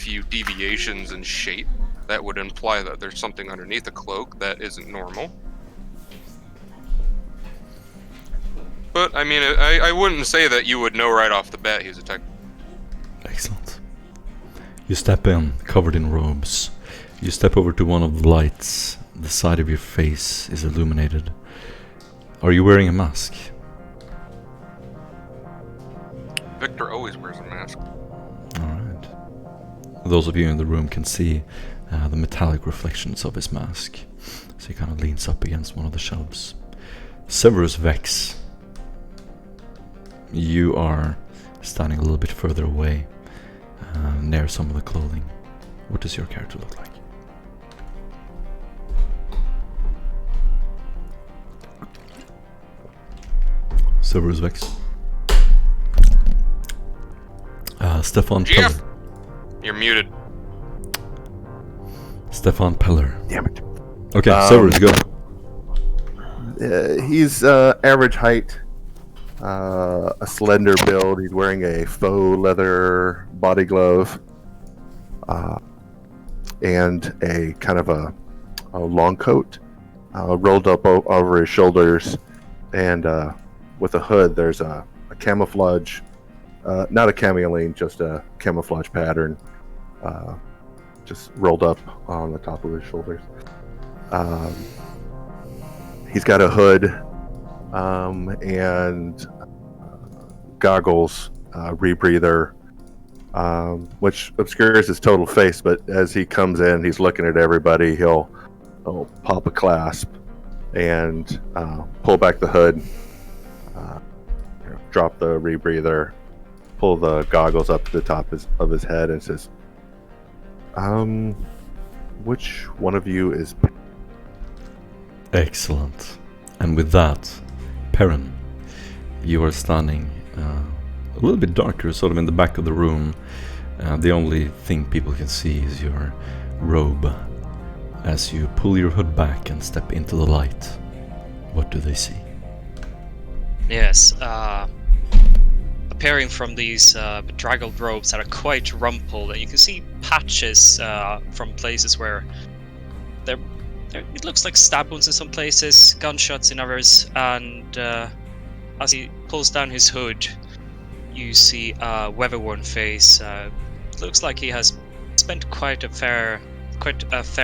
few deviations in shape that would imply that there's something underneath the cloak that isn't normal. But, I mean, I wouldn't say that you would know right off the bat he's a tech. Excellent. You step in, covered in robes. You step over to one of the lights. The side of your face is illuminated. Are you wearing a mask? Victor always wears a mask. Alright. Those of you in the room can see the metallic reflections of his mask. So he kind of leans up against one of the shelves. Severus Vex. You are standing a little bit further away, near some of the clothing. What does your character look like? Severus Vex. Stefan Jeff! Peller. You're muted. Stefan Peller. Damn it. Okay, Severus, go. He's average height, a slender build. He's wearing a faux leather body glove, and a kind of a long coat rolled up over his shoulders, and with a hood. There's a camouflage, not a camouflage, just a camouflage pattern, just rolled up on the top of his shoulders. He's got a hood and goggles, rebreather, which obscures his total face, but as he comes in, he's looking at everybody. He'll pop a clasp and pull back the hood, drop the rebreather, pull the goggles up to the top of his head, and says, which one of you is... Excellent. And with that, Perrin, you are standing a little bit darker, sort of in the back of the room. The only thing people can see is your robe. As you pull your hood back and step into the light, what do they see? Yes, appearing from these bedraggled robes that are quite rumpled, and you can see patches from places where it looks like stab wounds in some places, gunshots in others, and as he pulls down his hood, you see a weather-worn face. Looks like he has spent quite a fair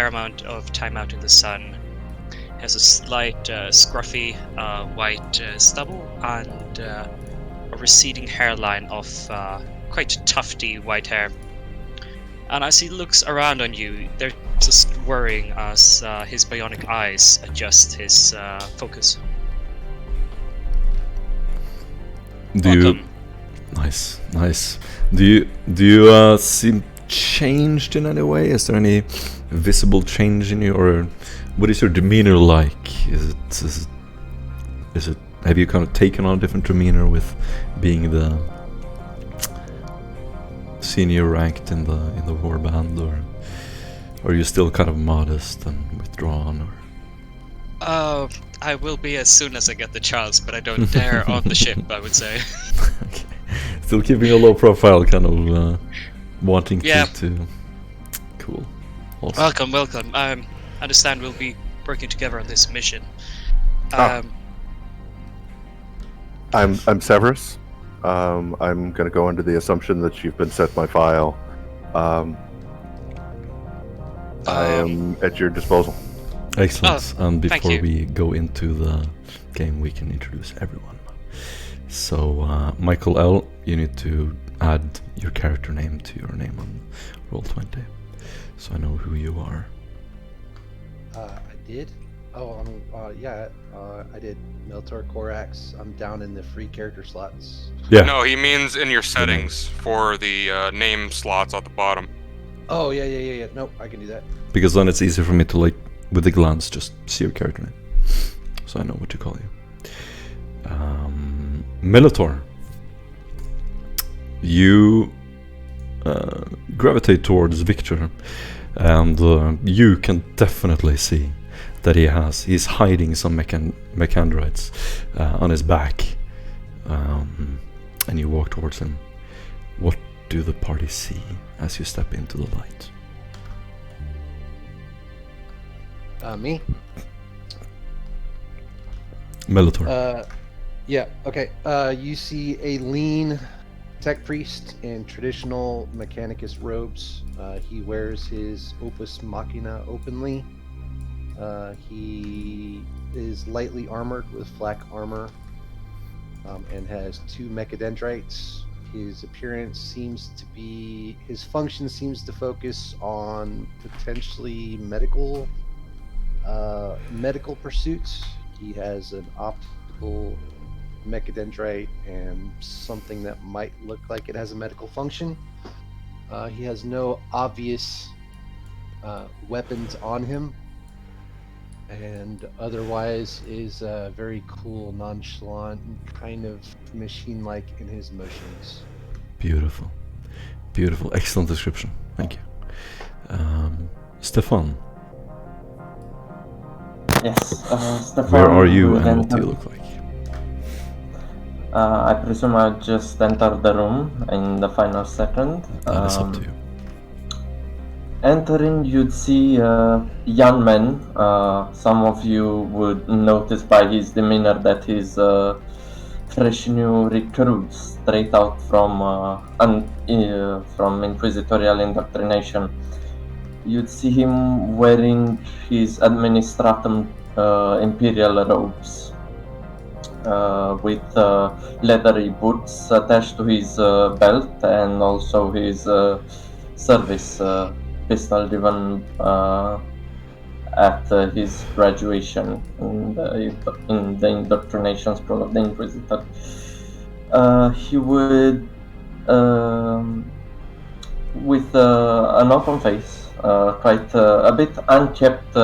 amount of time out in the sun. He has a slight scruffy white stubble and a receding hairline of quite tufty white hair. And as he looks around on you, they're just worrying as his bionic eyes adjust his focus. Welcome. Nice. Do you seem changed in any way? Is there any visible change in you, or what is your demeanor like? Is it? Have you kind of taken on a different demeanor with being the senior ranked in the war band, or are you still kind of modest and withdrawn? Or I will be as soon as I get the chance, but I don't dare on the ship, I would say. Okay. Still keeping a low profile, kind of wanting to. Cool. Awesome. Welcome. I understand we'll be working together on this mission. I'm Severus. I'm going to go under the assumption that you've been sent my file. I am at your disposal. Excellent. And before we go into the game, we can introduce everyone. So, Michael L., you need to add your character name to your name on Roll20, so I know who you are. I did? I did. Meltor Corax. I'm down in the free character slots. Yeah. No, he means in your settings for the name slots at the bottom. Oh, yeah. Nope, I can do that. Because then it's easier for me to, like, with a glance, just see your character name. So I know what to call you. Melitor. You gravitate towards Victor, and you can definitely see that he's hiding some mechandrites on his back, and you walk towards him. What do the party see as you step into the light? Me? Melitor. Yeah, okay. You see a lean tech priest in traditional Mechanicus robes. He wears his Opus Machina openly. He is lightly armored with flak armor and has 2 mechadendrites. His appearance seems to be... His function seems to focus on potentially medical pursuits. He has an optical mechadendrite and something that might look like it has a medical function. He has no obvious weapons on him, and otherwise is very cool, nonchalant, and kind of machine-like in his motions. Beautiful. Beautiful. Excellent description. Thank you. Stefan, Yes, Stefan. where are you will and what do enter- you look like? I presume I just entered the room in the final second. That is up to you. Entering, you'd see a young man. Some of you would notice by his demeanor that he's fresh new recruit, straight out from inquisitorial indoctrination. You'd see him wearing his administratum imperial robes with leathery boots attached to his belt, and also his service pistol given at his graduation in the indoctrination school of the Inquisitor. He would, with an open face, quite a bit unkept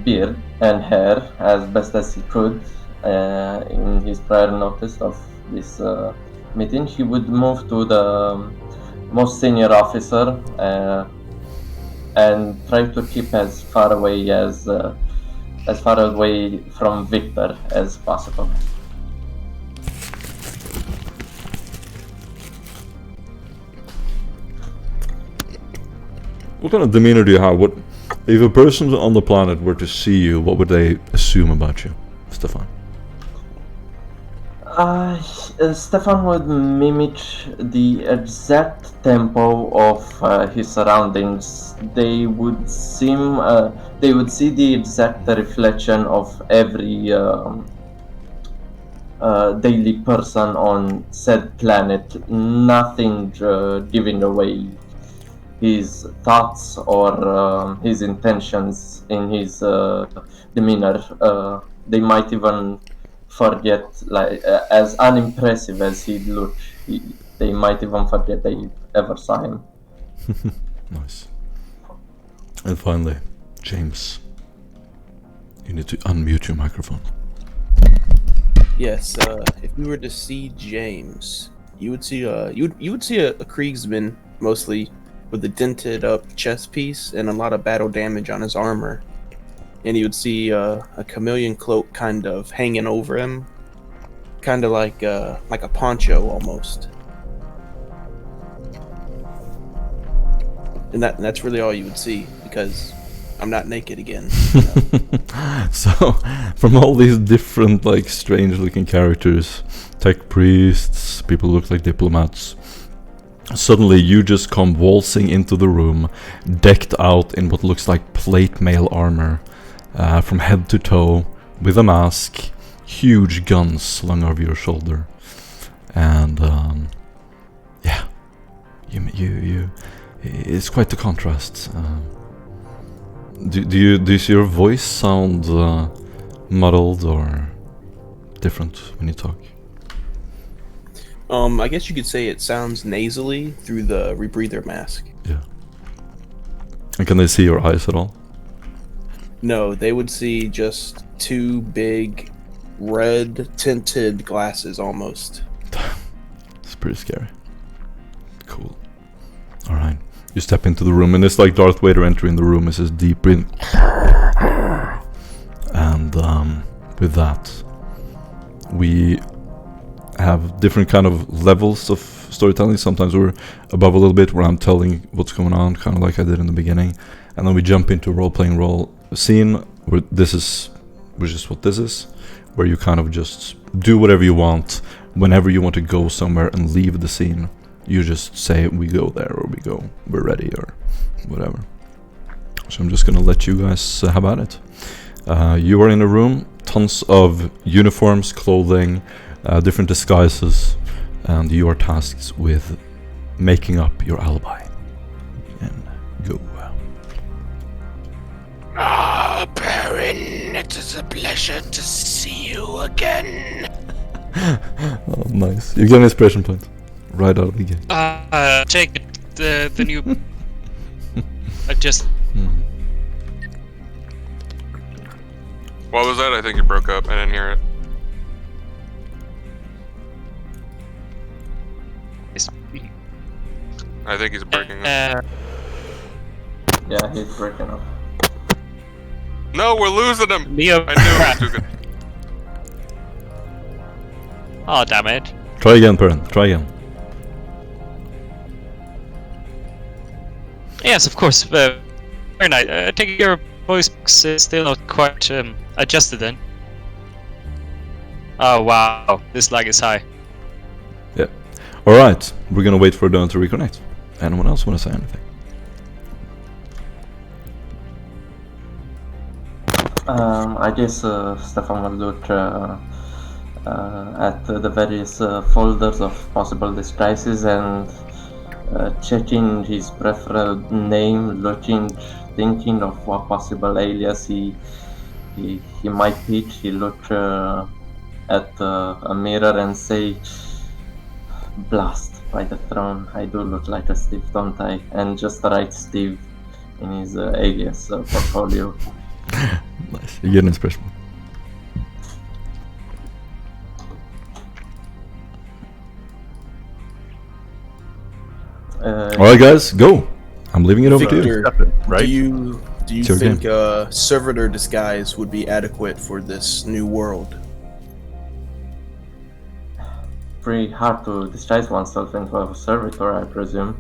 beard and hair, as best as he could in his prior notice of this meeting, he would move to the most senior officer and try to keep as far away from Victor as possible. What kind of demeanor do you have? What if a person on the planet were to see you? What would they assume about you, Stefan? Stefan would mimic the exact tempo of his surroundings. They would see the exact reflection of every daily person on said planet. Nothing giving away his thoughts or his intentions in his demeanor. They might even forget, like as unimpressive as he looked, they might even forget they ever saw him. Nice. And finally, James, you need to unmute your microphone. Yes, if you were to see James, you would see a Kriegsman, mostly with a dented up chest piece and a lot of battle damage on his armor. And you would see a chameleon cloak kind of hanging over him, kind of like a poncho almost. And that's really all you would see, because I'm not naked again. So, from all these different, like, strange-looking characters, tech priests, people who look like diplomats, suddenly you just come waltzing into the room, decked out in what looks like plate mail armor, from head to toe, with a mask, huge guns slung over your shoulder, and yeah, you it's quite the contrast. Does your voice sound muddled or different when you talk? I guess you could say it sounds nasally through the rebreather mask. Yeah. And can they see your eyes at all? No, they would see just 2 big red tinted glasses almost. It's pretty scary. Cool. Alright. You step into the room and it's like Darth Vader entering the room. It's just deep breathing. And with that, we have different kind of levels of storytelling. Sometimes we're above a little bit, where I'm telling what's going on, kind of like I did in the beginning, and then we jump into role-playing scene where which is what this is, where you kind of just do whatever you want. Whenever you want to go somewhere and leave the scene, you just say we go there, or we're ready, or whatever. So I'm just gonna let you guys have at it. You are in a room, tons of uniforms, clothing, different disguises, and you are tasked with making up your alibi. And go. Ah, Baron, it is a pleasure to see you again. Oh, nice. You get an inspiration point right out of the gate. Take the new. I just. What was that? I think you broke up. I didn't hear it. I think he's breaking up. Yeah, he's breaking up. No, we're losing him! Neo. I knew it was too good. Oh, damn it. Try again, Perrin. Try again. Yes, of course. Very nice. I think your voice box is still not quite adjusted then. Oh, wow. This lag is high. Yeah. Alright, we're gonna wait for Dawn to reconnect. Anyone else wanna say anything? I guess Stefan will look at the various folders of possible disguises and checking his preferred name, thinking of what possible alias he might pick. He look at a mirror and say, "Blast by the throne, I do look like a Steve, don't I?" And just write Steve in his alias portfolio. Nice. You get an inspiration. Alright guys, go! I'm leaving it over to you. Victor, right? do you It's your think servitor disguise would be adequate for this new world? Pretty hard to disguise oneself into a servitor, I presume.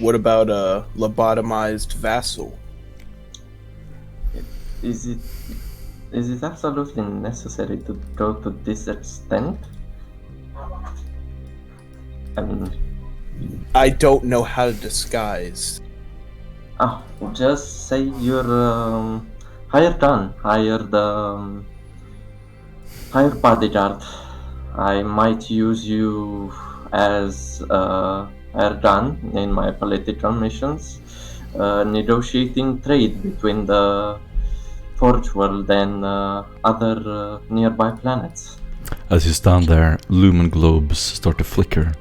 What about a lobotomized vassal? Is it absolutely necessary to go to this extent? I mean, I don't know how to disguise. just say you're hired gun, hired bodyguard. I might use you as hired gun in my political missions, negotiating trade between the Forge world and other nearby planets. As you stand there, lumen globes start to flicker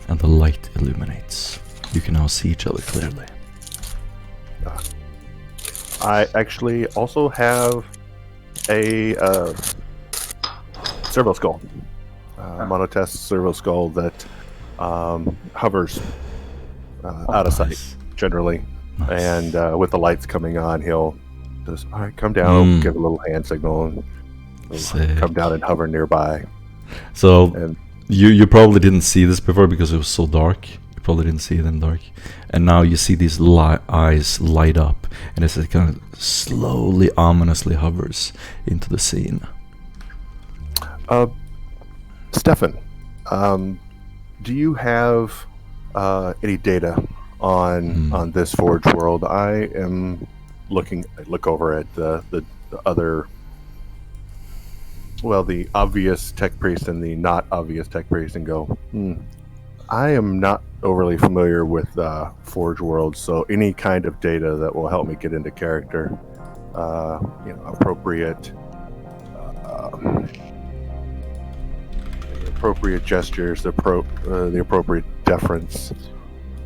and the light illuminates. You can now see each other clearly. I actually also have a servo skull, monotest servo skull that hovers out of sight Nice. generally, Nice. and with the lights coming on, he'll just all right, come down, give a little hand signal, and he'll Sick. come down and hover nearby. So And you probably didn't see this before because it was so dark. You probably didn't see it in the dark, and now you see these eyes light up, and as it kind of slowly, ominously hovers into the scene. Stefan, do you have any data on this Forge world? I am look over at the other, well, the obvious tech priest and the not obvious tech priest, and go, I am not overly familiar with Forge world, so any kind of data that will help me get into character, appropriate gestures, the appropriate deference.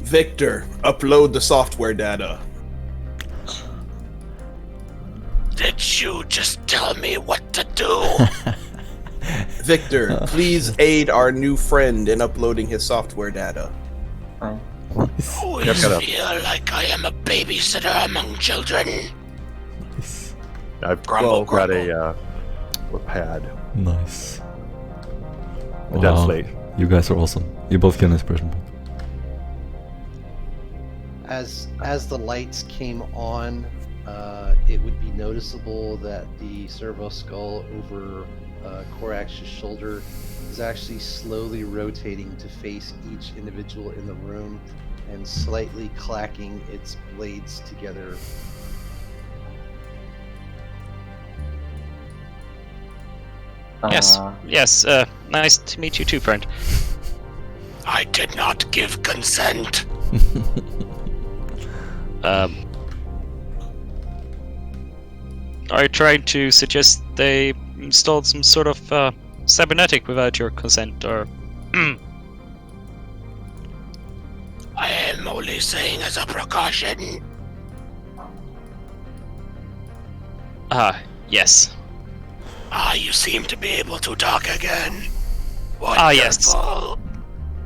Victor, upload the software data. Did you just tell me what to do? Victor, please aid our new friend in uploading his software data. I Always feel like I am a babysitter among children. I've Grumble, got grumble. a pad. Nice. a dead slate. You guys are awesome. You both get an inspiration point. As the lights came on, it would be noticeable that the servo skull over Korax's shoulder is actually slowly rotating to face each individual in the room and slightly clacking its blades together. Yes, nice to meet you too, friend. I did not give consent. Are you trying to suggest they installed some sort of cybernetic without your consent, or? I am only saying as a precaution. Yes. You seem to be able to talk again. Yes. Wonderful.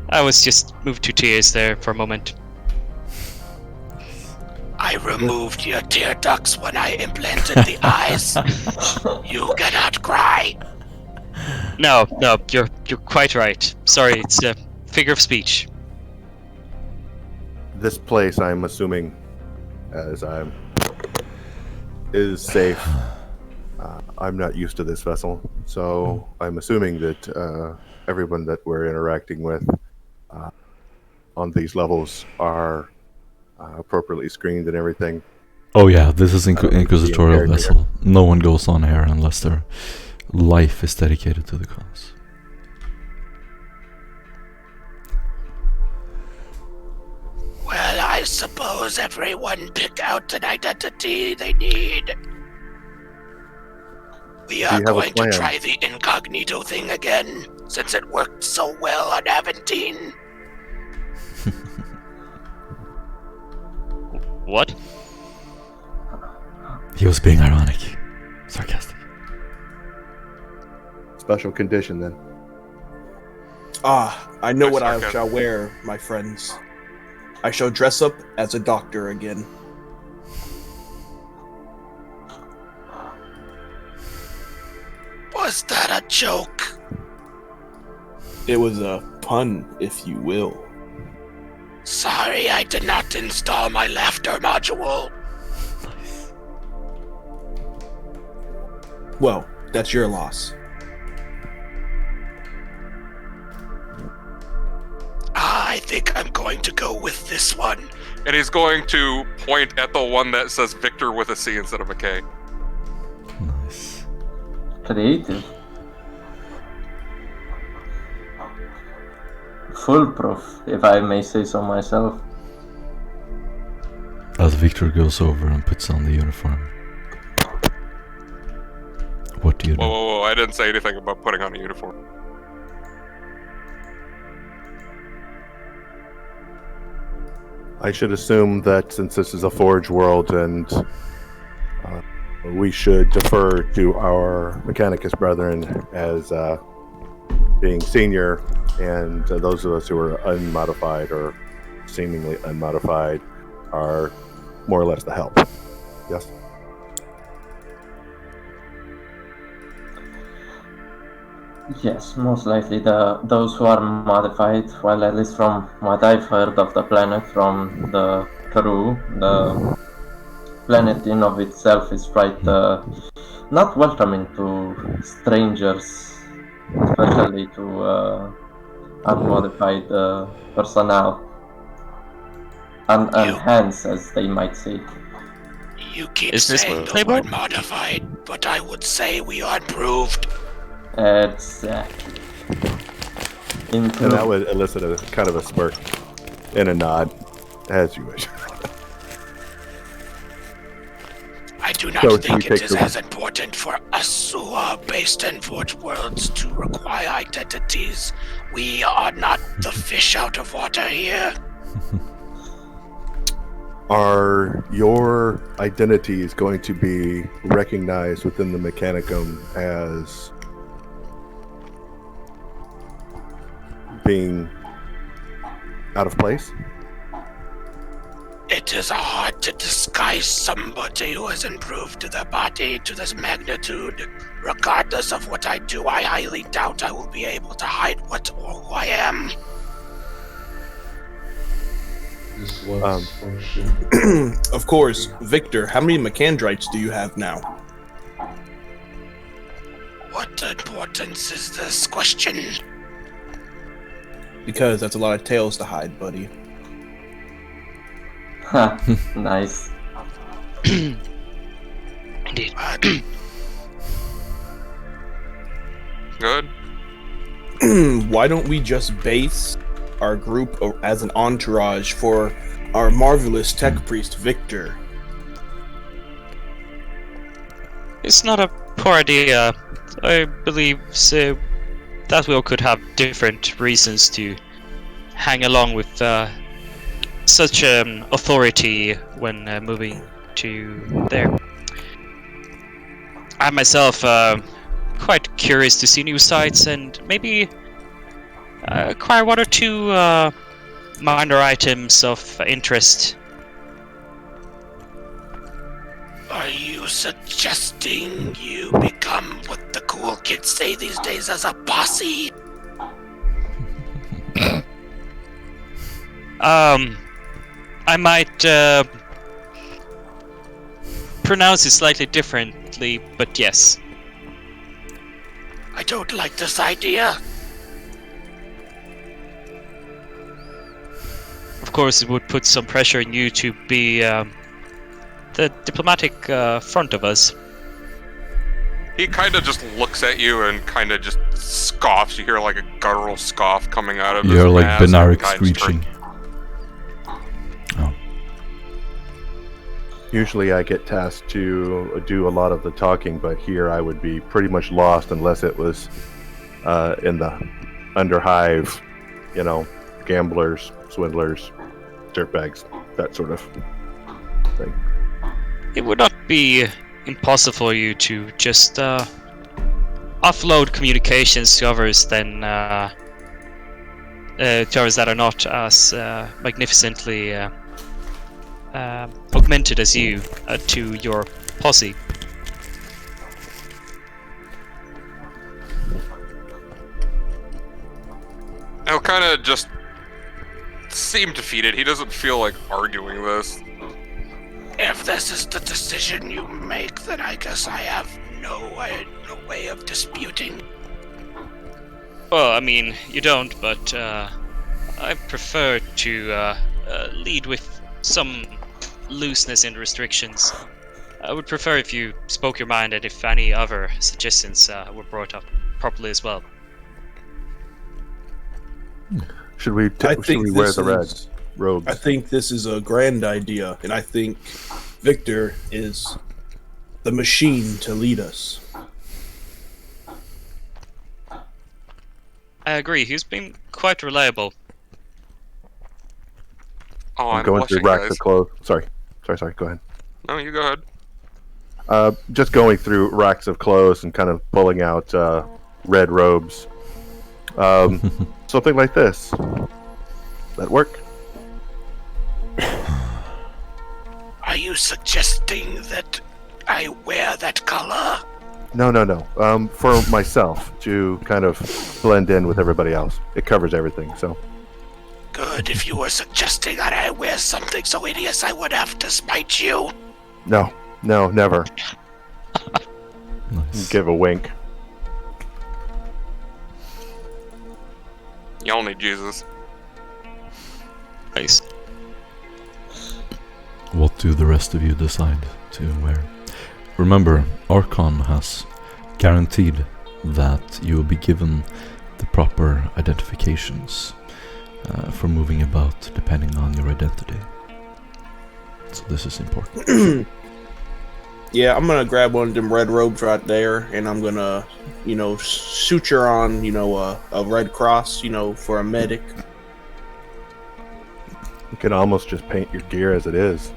I was just moved to tears there for a moment. I removed your tear ducts when I implanted the eyes. You cannot cry. No, you're quite right. Sorry, it's a figure of speech. This place, I'm assuming, is safe. I'm not used to this vessel, so I'm assuming that everyone that we're interacting with on these levels are appropriately screened and everything. Oh yeah, this is inquisitorial character. vessel. No one goes on here unless their life is dedicated to the cause. Well, I suppose everyone picked out an identity they need. We are have a going to plan? try the incognito thing again, since it worked so well on Aventine. What? He was being ironic. Sarcastic. Special condition, then. I know what I sarcasm. shall wear, my friends. I shall dress up as a doctor again. Was that a joke? It was a pun, if you will. Sorry, I did not install my laughter module. Well, that's your loss. I think I'm going to go with this one. And he's going to point at the one that says Victor with a C instead of a K. Nice. Creative. Foolproof, if I may say so myself. As Victor goes over and puts on the uniform. What do you do? Whoa, I didn't say anything about putting on a uniform. I should assume that since this is a Forge world and we should defer to our Mechanicus brethren as being senior, and those of us who are unmodified or seemingly unmodified are more or less the help. Yes? Yes, most likely those who are modified, well, at least from what I've heard of the planet from the crew, the planet in of itself is quite not welcoming to strangers, especially to unmodified personnel. Unhands, as they might say. You keep Is this saying the playable? word modified, but I would say we are improved. Exactly. And that would elicit a kind of a smirk and a nod, as you wish. I do not So think you it take is the- as important for us who are based in Forge worlds to require identities. We are not the fish out of water here. Are your identities going to be recognized within the Mechanicum as being out of place? It is hard to disguise somebody who has improved their body to this magnitude. Regardless of what I do, I highly doubt I will be able to hide what or who I am. This was function. Of course, Victor, how many Macandrites do you have now? What importance is this question? Because that's a lot of tails to hide, buddy. Ha, nice. Indeed. Good. Why don't we just base our group as an entourage for our marvelous tech priest, Victor? It's not a poor idea. I believe so that we all could have different reasons to hang along with such authority when moving to there. I myself quite curious to see new sights and maybe acquire one or two minor items of interest. Are you suggesting you become what the cool kids say these days as a posse? I might pronounce it slightly differently, but yes. I don't like this idea. Of course, it would put some pressure on you to be the diplomatic front of us. He kind of just looks at you and kind of just scoffs. You hear like a guttural scoff coming out of his You're like mask and Benaric kind of screeching. Oh. Usually I get tasked to do a lot of the talking, but here I would be pretty much lost unless it was in the underhive, you know, gamblers, swindlers, dirtbags, that sort of thing. It would not be impossible for you to just offload communications to others than to others that are not as magnificently augmented as you to your posse. He'll kind of just seem defeated. He doesn't feel like arguing this. If this is the decision you make, then I guess I have no way of disputing. Well, I mean, you don't, but I prefer to lead with some looseness and restrictions. I would prefer if you spoke your mind and if any other suggestions were brought up properly as well. Should we wear the red robes? I think this is a grand idea, and I think Victor is the machine to lead us. I agree, he's been quite reliable. Oh, I'm I'm going through blushing, racks guys. of clothes. Sorry. Go ahead. No, you go ahead. Just going through racks of clothes and kind of pulling out red robes. Something like this. That work? Are you suggesting that I wear that color? No. For myself to kind of blend in with everybody else. It covers everything. So Good. If you were suggesting that I wear something so hideous, I would have to smite you. no, never. Nice. Give a wink. Y'all need Jesus. Nice. What do the rest of you decide to wear? Remember, Archon has guaranteed that you will be given the proper identifications for moving about depending on your identity. So this is important. Yeah, I'm gonna grab one of them red robes right there, and I'm gonna, suture on, a red cross, for a medic. You can almost just paint your gear as it is.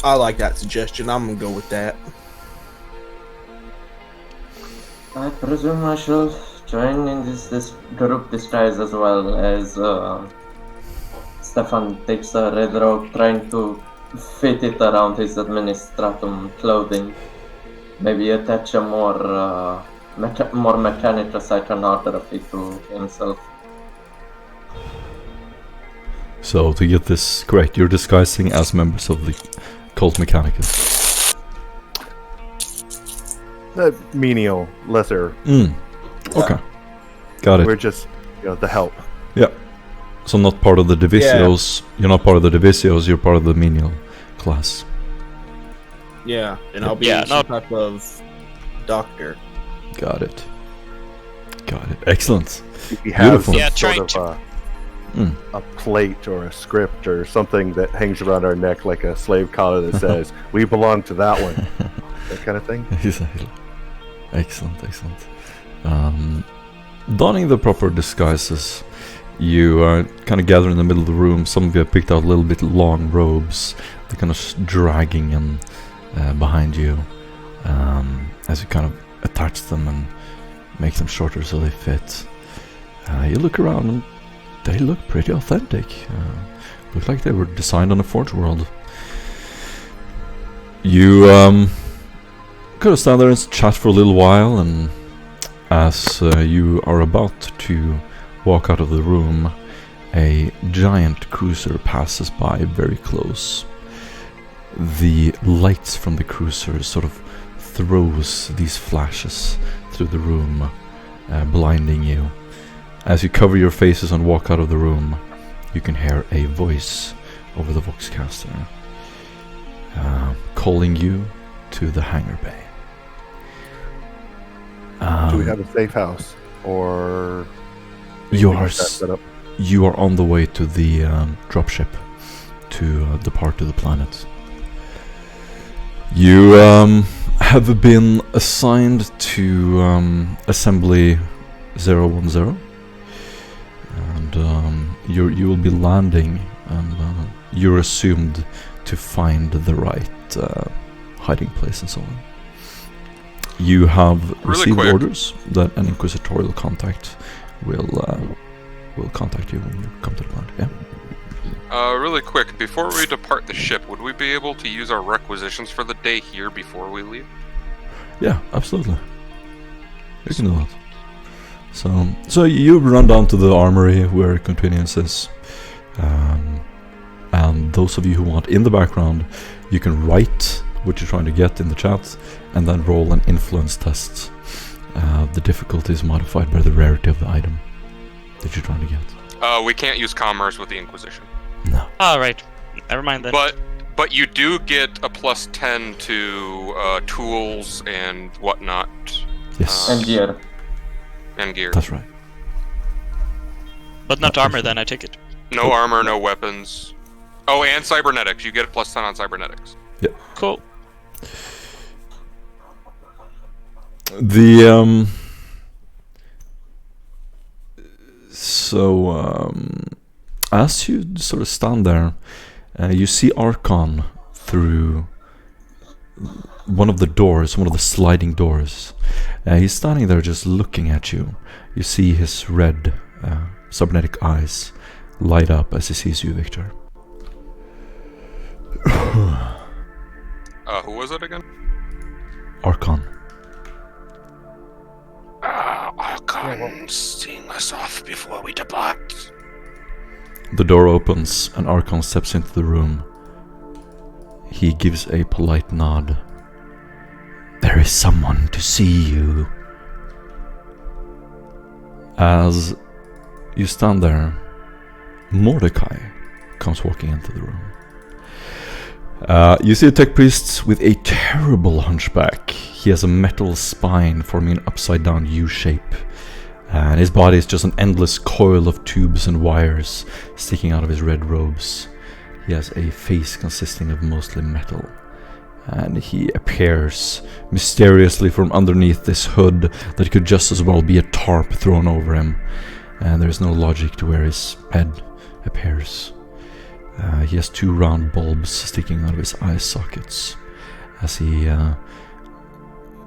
I like that suggestion. I'm gonna go with that. I presume I shall join in this group disguise as well as Stefan takes a red robe, trying to fit it around his administratum clothing. Maybe attach a more mechanical iconography to himself. So, to get this correct, you're disguising as members of the Cult Mechanicus. Menial, lesser. Okay. Got it. We're just, the help. Yeah. So not part of the Divisios. Yeah. You're not part of the Divisios, you're part of the menial class. Yeah, and I'll be some type of doctor. Got it. Excellent. If you have Beautiful. some sort of a plate or a script or something that hangs around our neck like a slave collar that says, "We belong to that one." That kind of thing. Exactly. Excellent. Donning the proper disguises, you are kind of gathered in the middle of the room. Some of you have picked out a little bit long robes. They're kind of dragging in behind you as you kind of attach them and make them shorter so they fit. You look around and they look pretty authentic. Look like they were designed on a Forge World. You could have stand there and chat for a little while, and as you are about to walk out of the room, a giant cruiser passes by very close. The lights from the cruiser sort of throws these flashes through the room, blinding you. As you cover your faces and walk out of the room, you can hear a voice over the Voxcaster calling you to the hangar bay. Do we have a safe house or you anything are like that set up? You are on the way to the dropship to depart to the planet. You have been assigned to Assembly 010, and you will be landing, and you're assumed to find the right hiding place and so on. You have received orders that an inquisitorial contact will contact you when you come to the planet. Yeah. Really quick, before we depart the ship, would we be able to use our requisitions for the day here before we leave? Yeah, absolutely. You can do that. So you run down to the armory where Convenience is, and those of you who want in the background, you can write what you're trying to get in the chat, and then roll an influence test. The difficulty is modified by the rarity of the item that you're trying to get. We can't use commerce with the Inquisition. No. Alright, never mind then. But you do get a plus 10 to tools and whatnot. Yes. And gear. And gear. That's right. But not armor then, I take it. No armor, no weapons. Oh, and cybernetics. You get a plus 10 on cybernetics. Yeah. Cool. The as you sort of stand there, you see Archon through one of the doors, one of the sliding doors. He's standing there just looking at you. You see his red cybernetic eyes light up as he sees you, Victor. Who was it again? Archon. Archon, seeing us off before we depart. The door opens and Archon steps into the room. He gives a polite nod. There is someone to see you. As you stand there, Mordecai comes walking into the room. You see a tech priest with a terrible hunchback. He has a metal spine forming an upside down U shape. And his body is just an endless coil of tubes and wires sticking out of his red robes. He has a face consisting of mostly metal. And he appears mysteriously from underneath this hood that could just as well be a tarp thrown over him. And there's no logic to where his head appears. He has two round bulbs sticking out of his eye sockets as he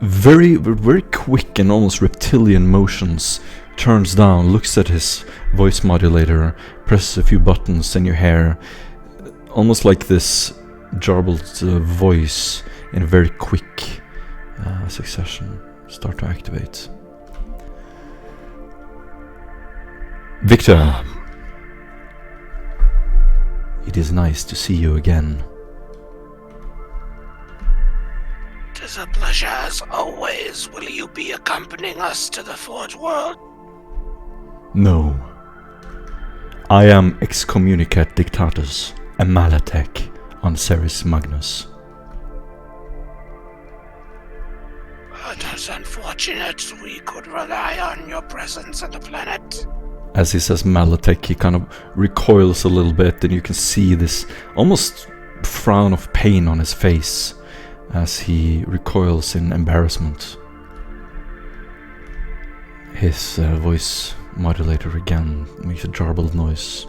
very, very quick and almost reptilian motions turns down, looks at his voice modulator, presses a few buttons, and you hear almost like this jarbled voice in a very quick succession start to activate. Victor, it is nice to see you again. It is a pleasure as always. Will you be accompanying us to the Forge World? No. I am excommunicate dictatus, a Malatech on Cerix-Magnus. It is unfortunate. We could rely on your presence on the planet. As he says Malatech, he kind of recoils a little bit, and you can see this almost frown of pain on his face as he recoils in embarrassment. His voice modulator again makes a jarbled noise.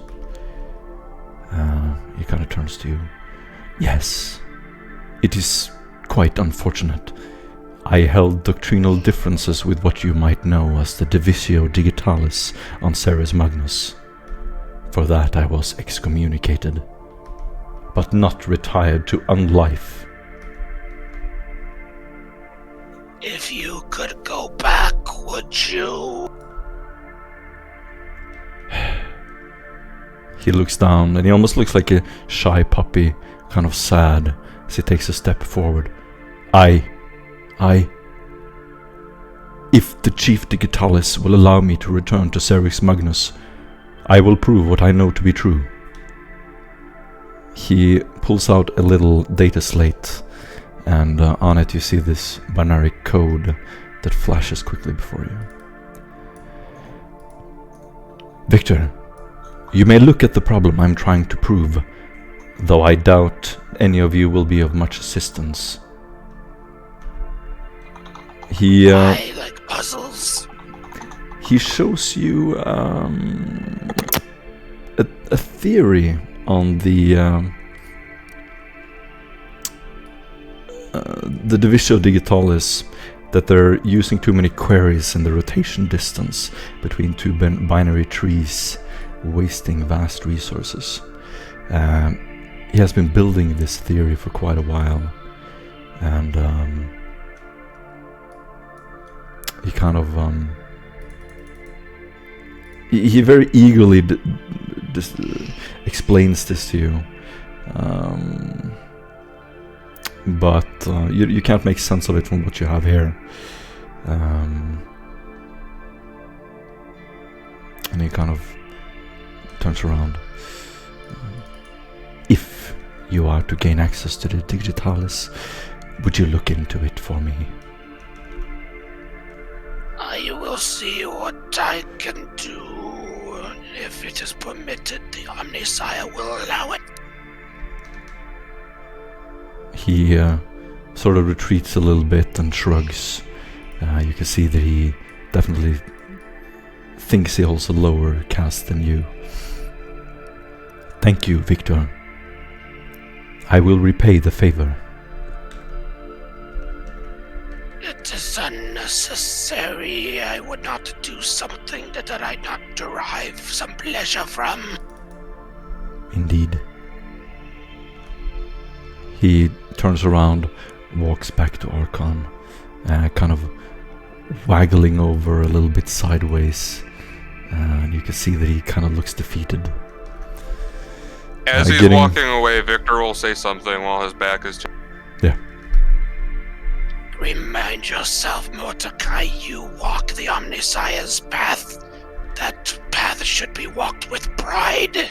He kind of turns to you. Yes, it is quite unfortunate. I held doctrinal differences with what you might know as the Divisio Digitalis on Cerix-Magnus. For that I was excommunicated, but not retired to unlife. If you could go back, would you? He looks down, and he almost looks like a shy puppy, kind of sad, as he takes a step forward. If the Chief Digitalis will allow me to return to Cerix-Magnus, I will prove what I know to be true. He pulls out a little data slate, and on it you see this binary code that flashes quickly before you. Victor, you may look at the problem I'm trying to prove, though I doubt any of you will be of much assistance. I like puzzles. He shows you a theory on the Divisio Digitalis, that they're using too many queries in the rotation distance between two binary trees, wasting vast resources. He has been building this theory for quite a while, and he kind of he very eagerly explains this to you, but you can't make sense of it from what you have here. And he kind of turns around. If you are to gain access to the Digitalis, would you look into it for me? I will see what I can do. If it is permitted, the Omnisire will allow it. He sort of retreats a little bit and shrugs. You can see that he definitely thinks he holds a lower caste than you. Thank you, Victor. I will repay the favor. It is unnecessary. I would not do something that I not derive some pleasure from. Indeed. He turns around, walks back to Archon, kind of waggling over a little bit sideways, and you can see that he kind of looks defeated. As he's walking away, Victor will say something while his back is turned. Yeah. Remind yourself, Mordecai, you walk the Omnisire's path. That path should be walked with pride.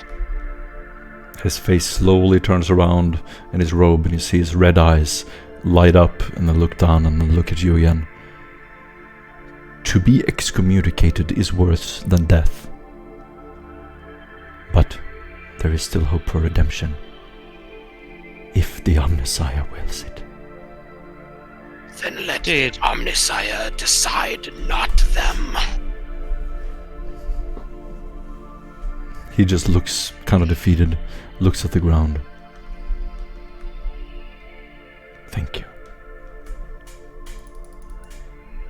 His face slowly turns around in his robe, and you see his red eyes light up and then look down and then look at you again. To be excommunicated is worse than death. But there is still hope for redemption, if the Omnisire wills it. Then let the Omnisire decide, not them. He just looks kind of defeated, looks at the ground. Thank you.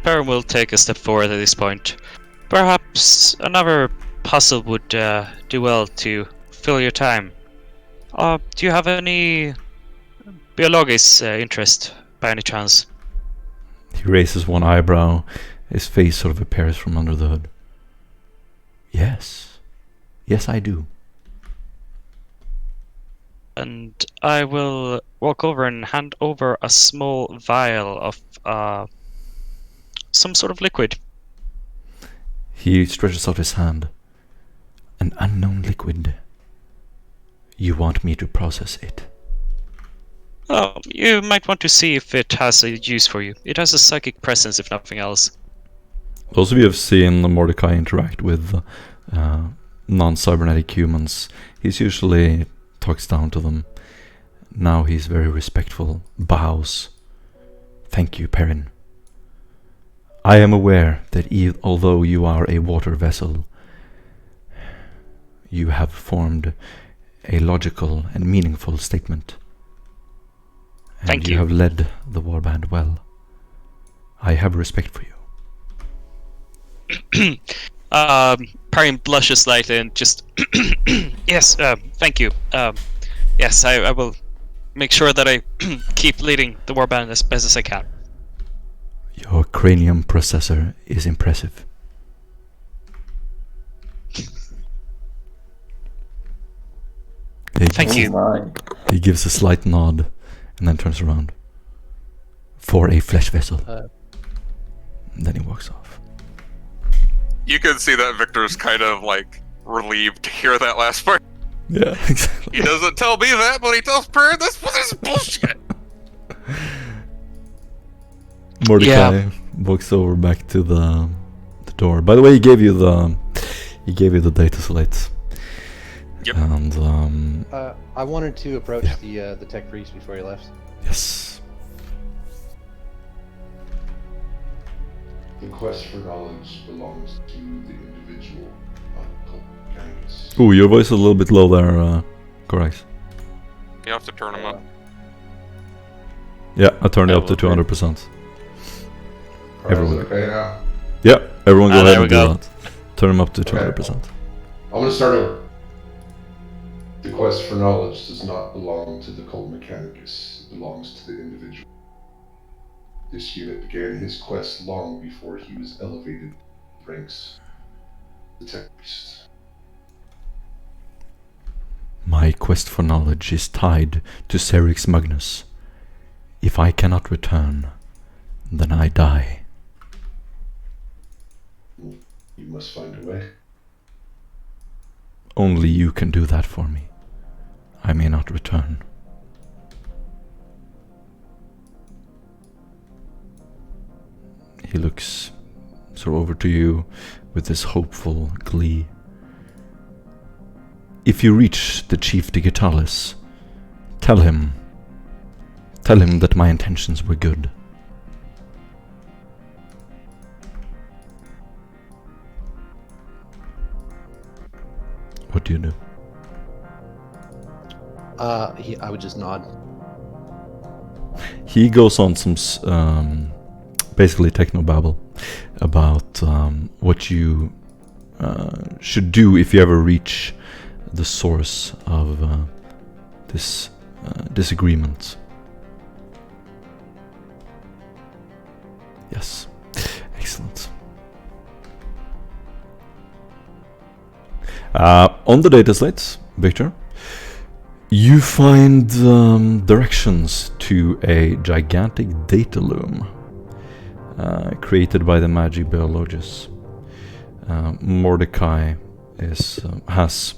Perrin will take a step forward at this point. Perhaps another puzzle would do well to fill your time. Do you have any biologist interest by any chance? He raises one eyebrow. His face sort of appears from under the hood. Yes. Yes, I do. And I will walk over and hand over a small vial of some sort of liquid. He stretches out his hand. An unknown liquid. You want me to process it? Oh, you might want to see if it has a use for you. It has a psychic presence, if nothing else. Those of you have seen Mordecai interact with non-cybernetic humans. He's usually talks down to them. Now he's very respectful, bows. Thank you, Perrin. I am aware that although you are a water vessel, you have formed a logical and meaningful statement. And Thank you. You have led the warband well. I have respect for you. Perrin blushes slightly and just... Yes, thank you. Yes, I will make sure that I keep leading the warband as best as I can. Your cranium processor is impressive. Thank you. My. He gives a slight nod and then turns around. For a flesh vessel. And then he walks off. You can see that Victor's kind of like relieved to hear that last part. Yeah, exactly. He doesn't tell me that, but he tells Per this is bullshit. Mordecai walks over back to the door. By the way, he gave you the data slates. Yep. And I wanted to approach the tech priest before he left. yes. The quest for knowledge belongs to the individual, not cult mechanics. Ooh, your voice is a little bit low there, correct. You have to turn him up. Yeah, I turned it up to Okay. 200%. Alright, Everyone. is it okay now? Yeah, everyone go ahead there and we do go. that. Turn them up to Okay. 200%. I'm gonna start over. The quest for knowledge does not belong to the cult mechanicus. It belongs to the individual. This unit began his quest long before he was elevated ranks. The tech priest. My quest for knowledge is tied to Cerix-Magnus. If I cannot return, then I die. You must find a way. Only you can do that for me. I may not return. He looks sort of over to you with this hopeful glee. If you reach the Chief Digitalis, tell him that my intentions were good. What do you do? I would just nod. He goes on some basically technobabble about what you should do if you ever reach the source of this disagreement. Yes, excellent. On the data slates, Victor, you find directions to a gigantic data loom created by the Magi Biologus. Mordecai has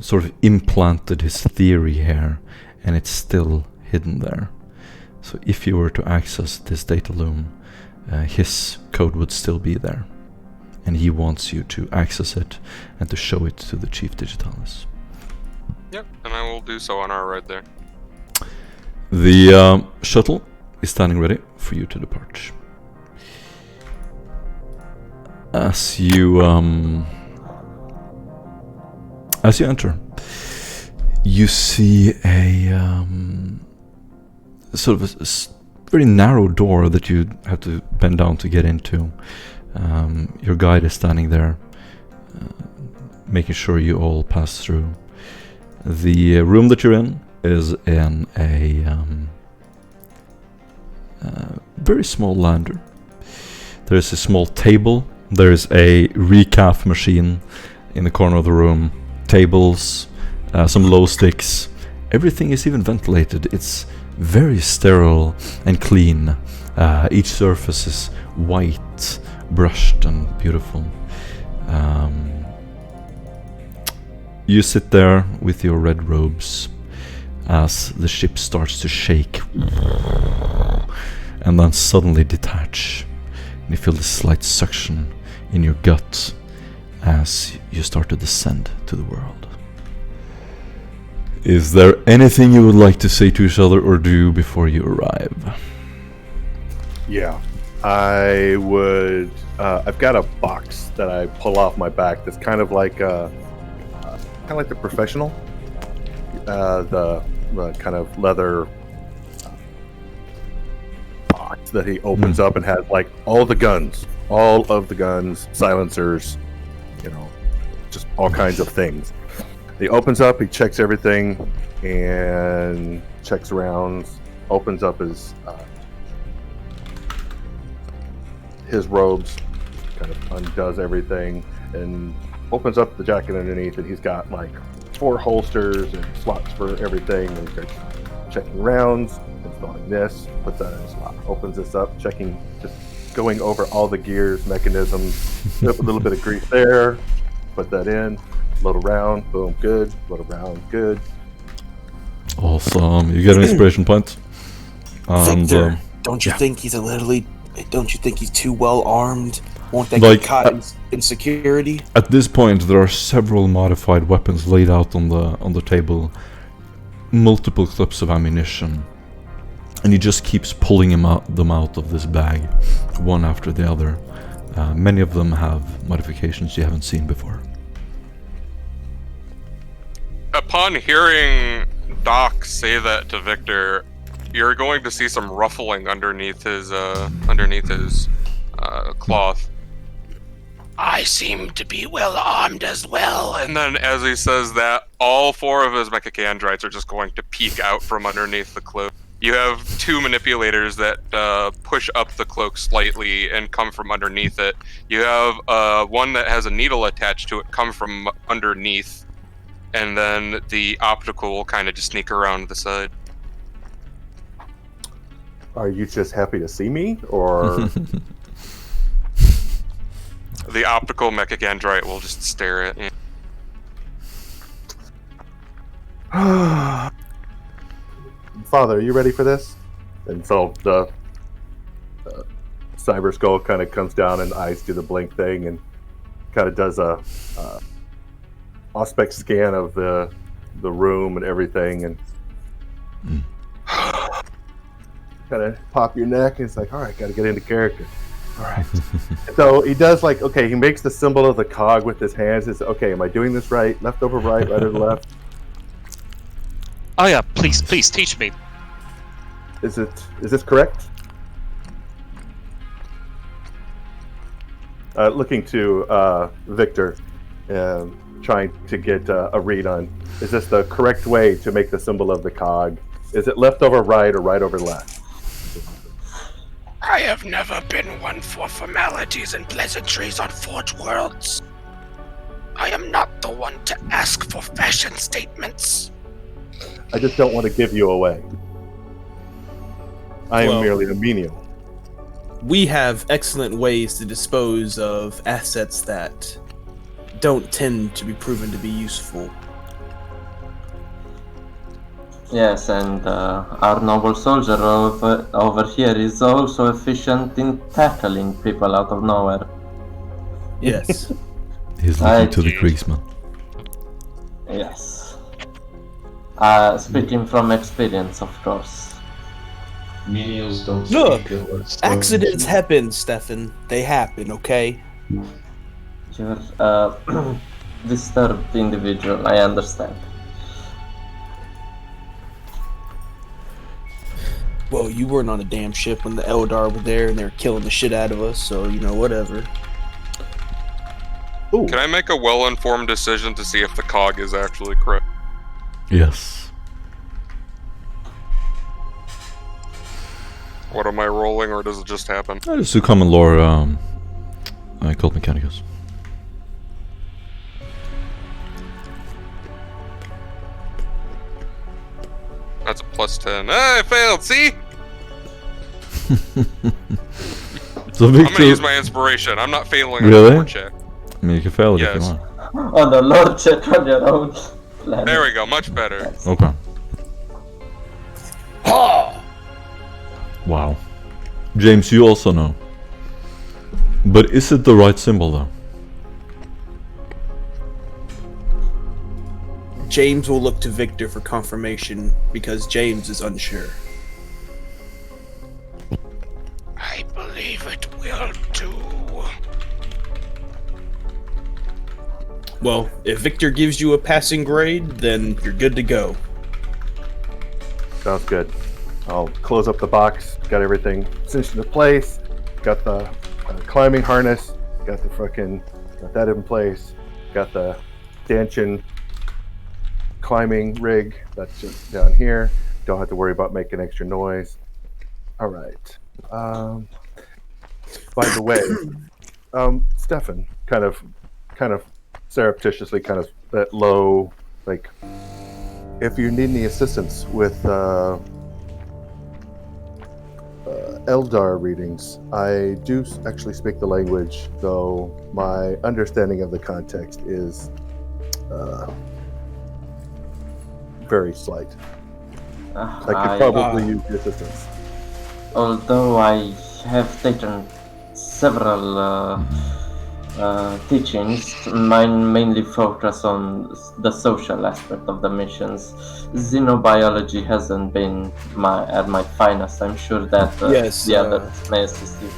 sort of implanted his theory here, and it's still hidden there. So if you were to access this data loom, his code would still be there, and he wants you to access it and to show it to the Chief Digitalis. Yep, and I will do so on our ride there. The shuttle is standing ready for you to depart. As you enter, you see a sort of a very narrow door that you have to bend down to get into. Your guide is standing there, making sure you all pass through. The room that you're in is in a very small lander. There's a small table. There's a recaf machine in the corner of the room. Tables, some glow sticks. Everything is even ventilated. It's very sterile and clean. Each surface is white, brushed and beautiful. You sit there with your red robes as the ship starts to shake and then suddenly detach. And you feel this slight suction in your gut as you start to descend to the world. Is there anything you would like to say to each other or do before you arrive? Yeah, I would. I've got a box that I pull off my back that's kind of like the professional, the kind of leather box that he opens up and has like all of the guns, silencers, just all kinds of things. He opens up, he checks everything, and checks around, opens up his robes, kind of undoes everything, and opens up the jacket underneath, and he's got like 4 holsters and slots for everything, and starts checking rounds, installing this, puts that in a slot, opens this up, checking, just going over all the gears, mechanisms, a little bit of grease there, put that in, load around, boom, good, load around, good. Awesome. You get an inspiration point. And, Victor, don't you think he's too well armed? Won't that get caught in security? At this point, there are several modified weapons laid out on the table, multiple clips of ammunition, and he just keeps pulling them out of this bag, one after the other. Many of them have modifications you haven't seen before. Upon hearing Doc say that to Victor, you're going to see some ruffling underneath his cloth. I seem to be well armed as well. And then as he says that, all 4 of his mechacandrites are just going to peek out from underneath the cloak. You have 2 manipulators that push up the cloak slightly and come from underneath it. You have one that has a needle attached to it come from underneath. And then the optical will kind of just sneak around the side. Are you just happy to see me, or? The optical mechacandrite will just stare at you. Father, are you ready for this? And so the cyber skull kind of comes down and eyes do the blink thing and kind of does a aspect scan of the room and everything, and kind of pop your neck, and it's like, all right, got to get into character. All right. So he does he makes the symbol of the cog with his hands. It's okay. Am I doing this right? Left over right, right over left. Oh yeah, please teach me. Is this correct? Looking to Victor, trying to get a read on, is this the correct way to make the symbol of the cog? Is it left over right or right over left? I have never been one for formalities and pleasantries on Forge Worlds. I am not the one to ask for fashion statements. I just don't want to give you away. I am merely a menial. We have excellent ways to dispose of assets that don't tend to be proven to be useful. Yes, and our noble soldier over here is also efficient in tackling people out of nowhere. Yes. He's looking to the Kriegsman. Yes. Speaking from experience, of course. Menials don't Look, speak unless accidents happen, Stefan. They happen, okay? You're a disturbed individual, I understand. Well, you weren't on a damn ship when the Eldar were there and they were killing the shit out of us, so, whatever. Ooh, Can I make a well-informed decision to see if the cog is actually correct? Yes. What am I rolling, or does it just happen? That is a common lore called Mechanicus. That's a +10. Ah, I failed. See? So I'm Victor, gonna use my inspiration. I'm not failing on Really? the board check. I mean, you can fail it if you Yes. want. On the Lord check on your own planet. There we go. Much better. Okay. Ha! Wow. James, you also know. But is it the right symbol though? James will look to Victor for confirmation because James is unsure. I believe it will do. Well, if Victor gives you a passing grade, then you're good to go. sounds good. I'll close up the box. Got everything cinched into place. Got the climbing harness. Got that in place. Got the stanchion climbing rig. That's just down here. Don't have to worry about making extra noise. All right. By the way, Stefan, kind of surreptitiously, kind of that low, like, if you need any assistance with Eldar readings, I do actually speak the language, though my understanding of the context is very slight. I could probably use your assistance. Although I have taken several teachings, mine mainly focus on the social aspect of the missions. Xenobiology hasn't been at my finest. I'm sure that Yes, the others may assist you.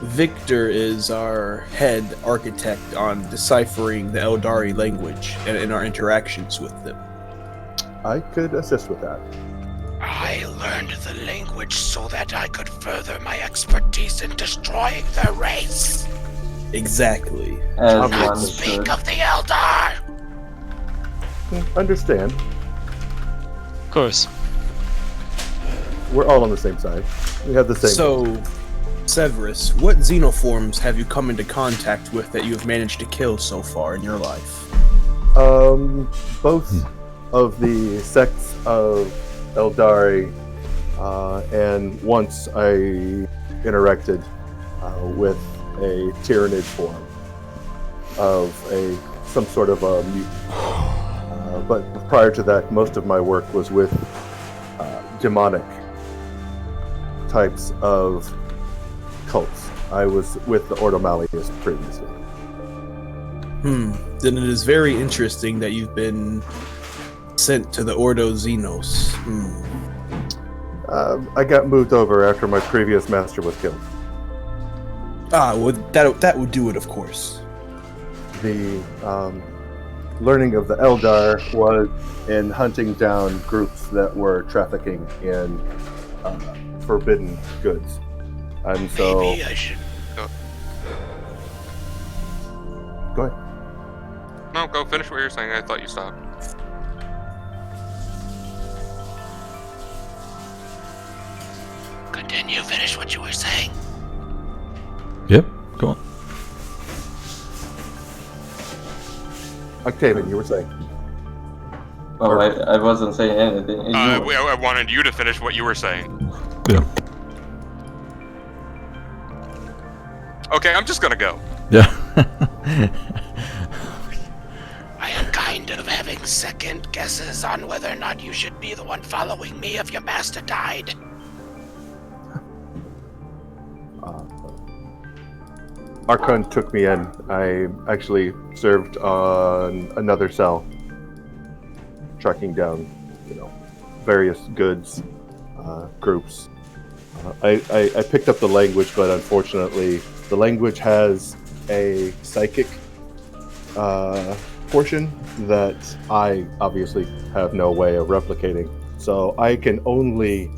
Victor is our head architect on deciphering the Eldari language and in our interactions with them. I could assist with that. I learned the language so that I could further my expertise in destroying their race. Exactly. As Not one speak should. of the Eldar. Understand. Of course. We're all on the same side. We have the same. So, Severus, what xenoforms have you come into contact with that you have managed to kill so far in your life? Both of the sects of Eldari, and once I interacted with a Tyrannid form of some sort of a mutant. But prior to that, most of my work was with demonic types of cults. I was with the Ordo Malleus previously. Then it is very interesting that you've been sent to the Ordo Xenos. I got moved over after my previous master was killed. Well, that would do it, of course. The learning of the Eldar was in hunting down groups that were trafficking in forbidden goods. And so... Maybe I should. Go ahead. No, go finish what you're saying. I thought you stopped. Continue, finish what you were saying. Yep, go on. Octavian, you were saying. Oh, I wasn't saying anything. I wanted you to finish what you were saying. Yeah. Okay, I'm just gonna go. Yeah. I am kind of having second guesses on whether or not you should be the one following me if your master died. Archon took me in. I actually served on another cell, tracking down, various goods, groups. I picked up the language, but unfortunately, the language has a psychic portion that I obviously have no way of replicating. So I can only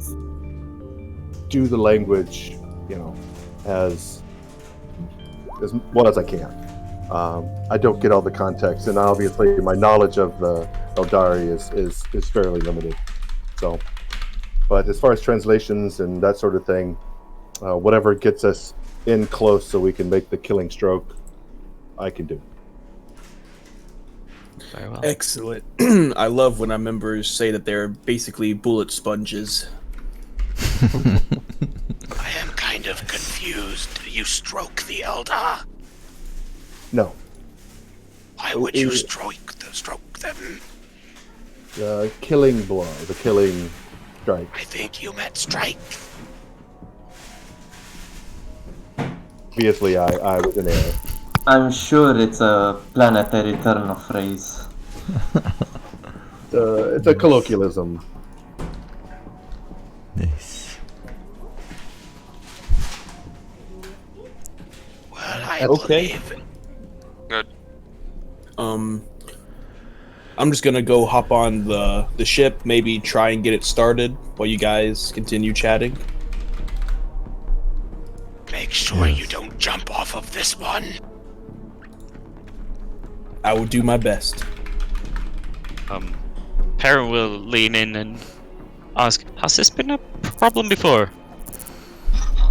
do the language, as well as I can. I don't get all the context, and obviously my knowledge of the Eldari is fairly limited. So, but as far as translations and that sort of thing, whatever gets us in close so we can make the killing stroke, I can do. Very well. Excellent. I love when our members say that they're basically bullet sponges. I am kind of confused. You stroke the Eldar? No, Why would you stroke them? the killing blow, the killing strike. I think you meant strike. Obviously, I was in error. I'm sure it's a planetary turn of phrase. It's a colloquialism. Nice. Well, I Okay. believe. Good. I'm just gonna go hop on the ship, maybe try and get it started while you guys continue chatting. Make sure you don't jump off of this one. I will do my best. Perrin will lean in and ask, has this been a problem before?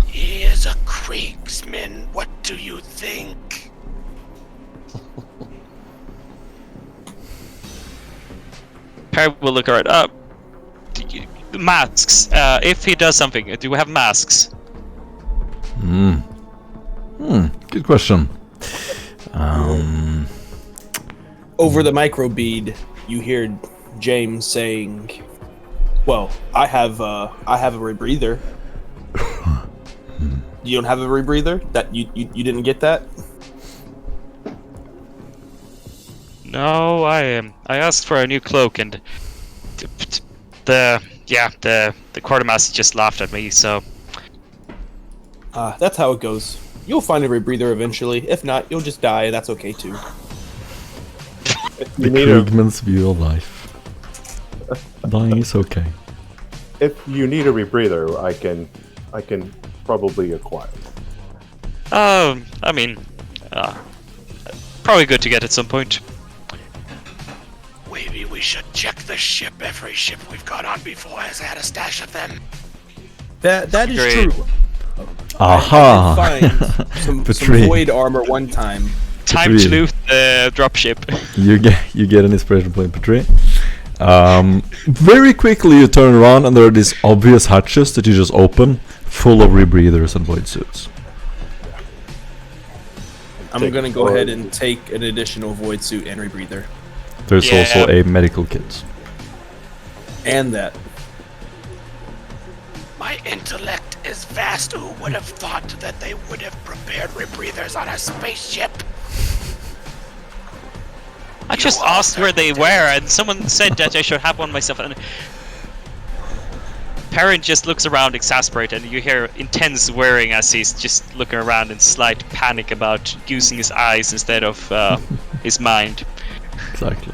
He is a Kriegsman. What do you think? Perrin will look around. Masks. If he does something, do we have masks? Good question. Over the microbead, you hear James saying, "Well, I have a rebreather." You don't have a rebreather? That you didn't get that? No, I asked for a new cloak, and the quartermaster just laughed at me. So That's how it goes. You'll find a rebreather eventually. If not, you'll just die. That's okay too. The Krugman's view of life. Dying is okay. If you need a rebreather, I can probably acquire. I mean, probably good to get at some point. Maybe we should check the ship. Every ship we've gone on before has had a stash of them. That is Great. true. Aha! I did find some Petrie. void armor one time. Time Petrie. to loot the dropship. You get an inspiration point, Petrie. Very quickly you turn around and there are these obvious hatches that you just open, full of rebreathers and void suits. I'm gonna go ahead and take an additional void suit and rebreather. There's Yeah. also a medical kit. And that. My intellect is vast. Who would have thought that they would have prepared rebreathers on a spaceship? I just You asked where they altered were, and someone said that I should have one myself. And Perrin just looks around exasperated, and you hear intense swearing as he's just looking around in slight panic about using his eyes instead of his mind. Exactly.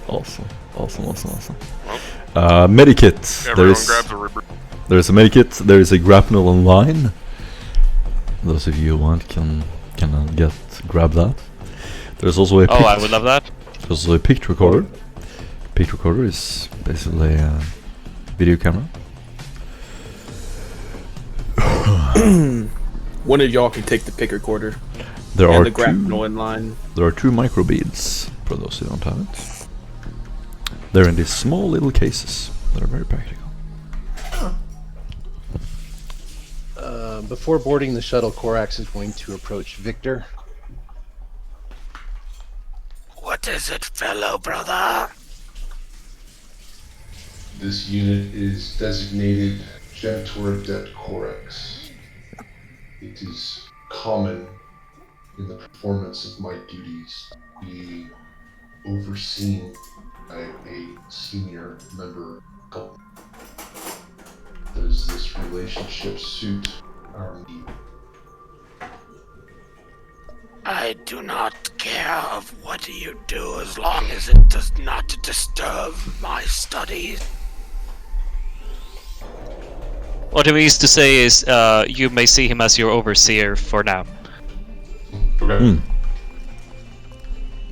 Awesome. Medikit. Everyone grabs a rebreather. There's a medikit. There is a grapnel online. Those of you who want can grab that. There's also a Oh, I would love that. There's also a pict recorder. Pict recorder is basically a video camera. One of y'all can take the pick recorder. There and are the grapnel in line. There are 2 microbeads for those who don't have it. They're in these small little cases that are very practical. Before boarding the shuttle, Korax is going to approach Victor. What is it, fellow brother? This unit is designated Genitor Det Corex. It is common in the performance of my duties to be overseen by a senior member of the company. Does this relationship suit our need? I do not care of what you do as long as it does not disturb my studies. What he used to say is, you may see him as your overseer for now. Okay.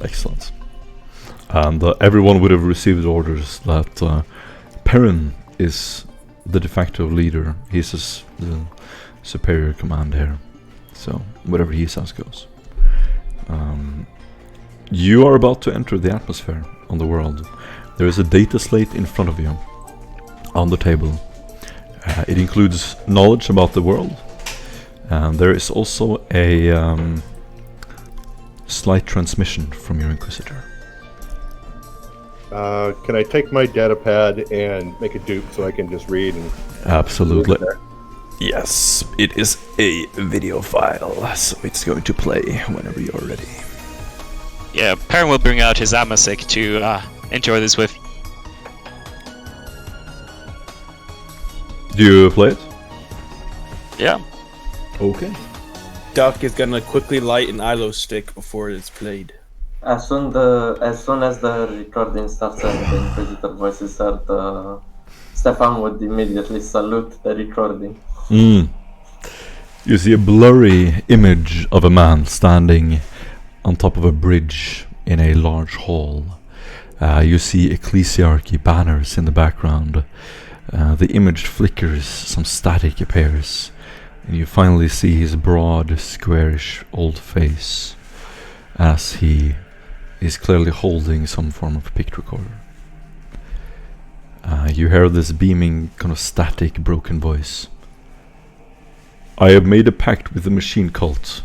Excellent. And everyone would have received orders that Perrin is the de facto leader. He's the superior command here. So whatever he says goes. You are about to enter the atmosphere on the world. There is a data slate in front of you on the table. It includes knowledge about the world. And there is also a slight transmission from your Inquisitor. Can I take my data pad and make a dupe so I can just read? And Absolutely. Yes, it is a video file, so it's going to play whenever you're ready. Yeah, Perrin will bring out his Amasek to enjoy this with. Do you play it? Yeah. Okay. Duck is gonna quickly light an ILO stick before it's played. As soon as the recording starts and the Inquisitor voices start, Stefan would immediately salute the recording. You see a blurry image of a man standing on top of a bridge in a large hall. You see ecclesiarchy banners in the background. The image flickers, some static appears, and you finally see his broad, squarish old face as he is clearly holding some form of pict recorder. You hear this beaming, kind of static, broken voice. I have made a pact with the machine cult.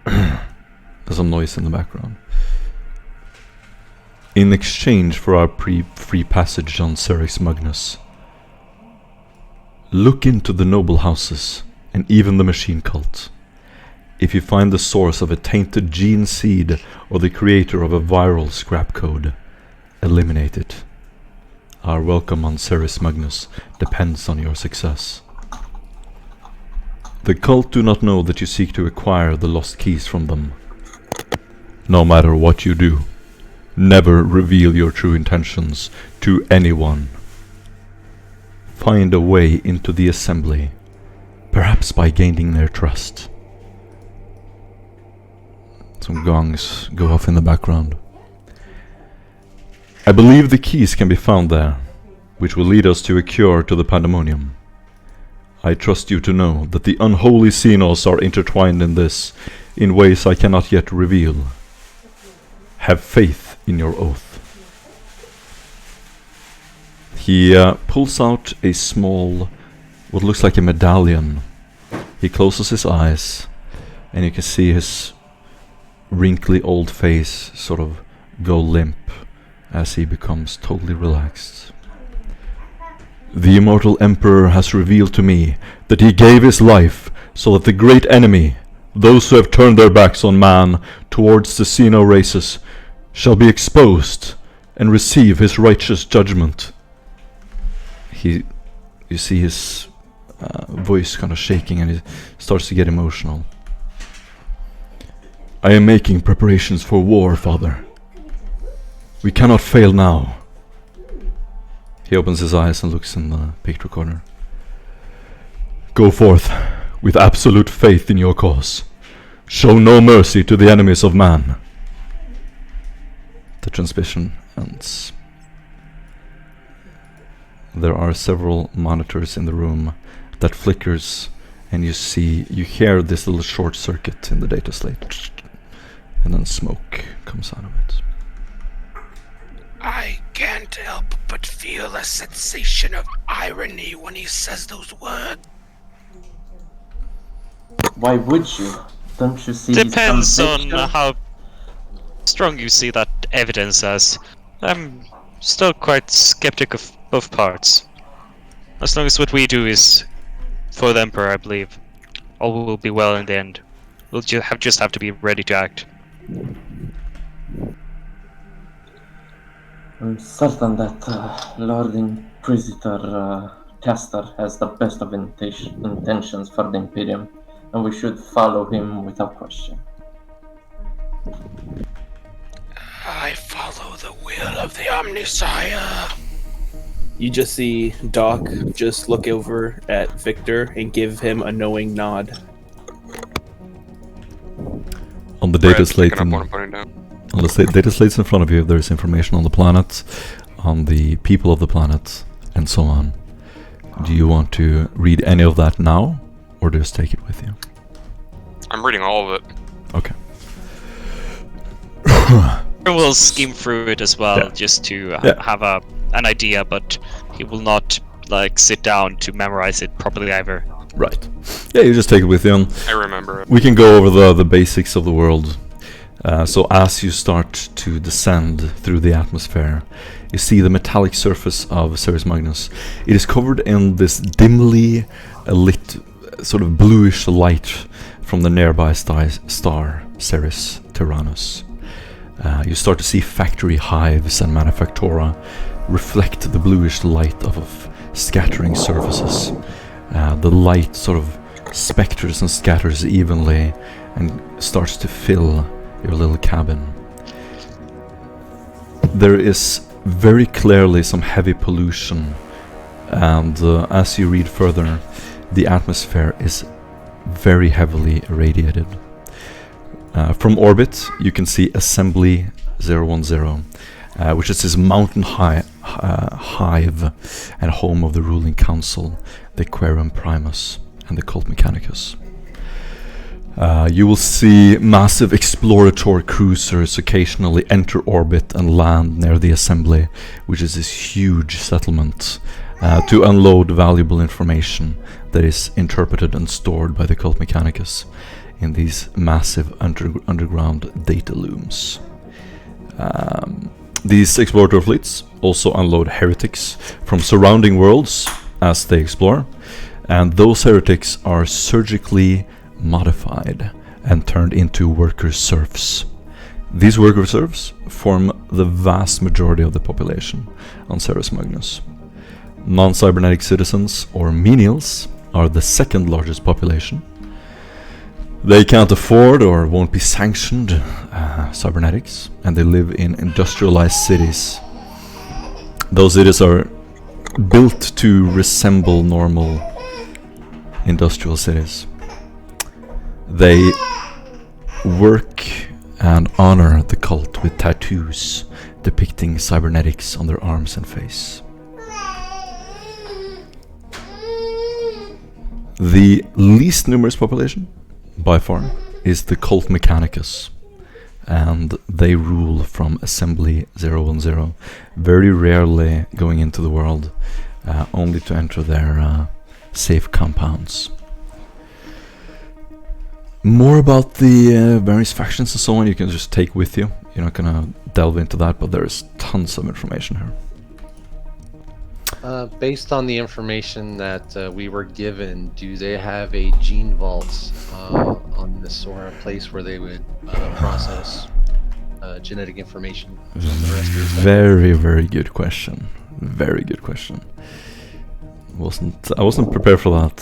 There's some noise in the background. In exchange for our free passage on Cerix-Magnus, look into the noble houses and even the machine cult. If you find the source of a tainted gene seed or the creator of a viral scrap code, eliminate it. Our welcome on Cerix-Magnus depends on your success. The cult do not know that you seek to acquire the lost keys from them. No matter what you do, never reveal your true intentions to anyone. Find a way into the assembly, perhaps by gaining their trust. Some gongs go off in the background. I believe the keys can be found there, which will lead us to a cure to the pandemonium. I trust you to know that the unholy Xenos are intertwined in this, in ways I cannot yet reveal. Have faith in your oath. He pulls out a small, what looks like a medallion. He closes his eyes, and you can see his wrinkly old face sort of go limp as he becomes totally relaxed. The immortal Emperor has revealed to me that he gave his life so that the great enemy, those who have turned their backs on man towards the Xeno races, shall be exposed and receive his righteous judgment. You see his voice kind of shaking, and he starts to get emotional. I am making preparations for war, Father. We cannot fail now. He opens his eyes and looks in the picture corner. Go forth with absolute faith in your cause. Show no mercy to the enemies of man. The transmission ends. There are several monitors in the room that flickers, and you hear this little short circuit in the data slate, and then smoke comes out of it. I can't help but feel a sensation of irony when he says those words. Why would you? Don't you see? Depends on conviction? how strong you see that evidence as. I'm still quite skeptic of both parts. As long as what we do is for the Emperor, I believe all will be well in the end. We'll just have to be ready to act. I'm certain that Lord Inquisitor Castor has the best of intentions for the Imperium, and we should follow him without question. I follow the will of the Omnisire. You just see Doc just look over at Victor and give him a knowing nod. On the data Brad's slate, picking up in, what I'm putting down. on the data slates in front of you, there's information on the planet, on the people of the planet, and so on. Do you want to read any of that now, or just take it with you? I'm reading all of it. Okay. We'll skim through it as well, Yeah. just to Yeah. have an idea, but he will not like sit down to memorize it properly either. Right. Yeah, you just take it with you. And I remember it. we can go over the basics of the world. So as you start to descend through the atmosphere, you see the metallic surface of Cerix-Magnus. It is covered in this dimly lit, sort of bluish light from the nearby star Cerix-Tyrannus. You start to see factory hives and manufactura reflect the bluish light of scattering surfaces. The light sort of specters and scatters evenly and starts to fill your little cabin. There is very clearly some heavy pollution, and as you read further, the atmosphere is very heavily irradiated. From orbit, you can see Assembly 010, which is this mountain hive and home of the ruling council, the Aquarium Primus and the Cult Mechanicus. You will see massive exploratory cruisers occasionally enter orbit and land near the Assembly, which is this huge settlement, to unload valuable information that is interpreted and stored by the Cult Mechanicus in these massive underground data looms. These exploratory fleets also unload heretics from surrounding worlds as they explore, and those heretics are surgically modified and turned into worker serfs. These worker serfs form the vast majority of the population on Cerix-Magnus. Non-cybernetic citizens, or menials, are the second largest population. They can't afford or won't be sanctioned cybernetics, and they live in industrialized cities. Those cities are built to resemble normal industrial cities. They work and honor the cult with tattoos depicting cybernetics on their arms and face. The least numerous population, by far, is the Cult Mechanicus, and they rule from Assembly 010, very rarely going into the world, only to enter their safe compounds. More about the various factions and so on you can just take with you. You're not gonna delve into that, but there's tons of information here. Based on the information that we were given, do they have a gene vault on this, or a place where they would process genetic information from the rest of the stuff? Very, very good question. Very good question. I wasn't prepared for that.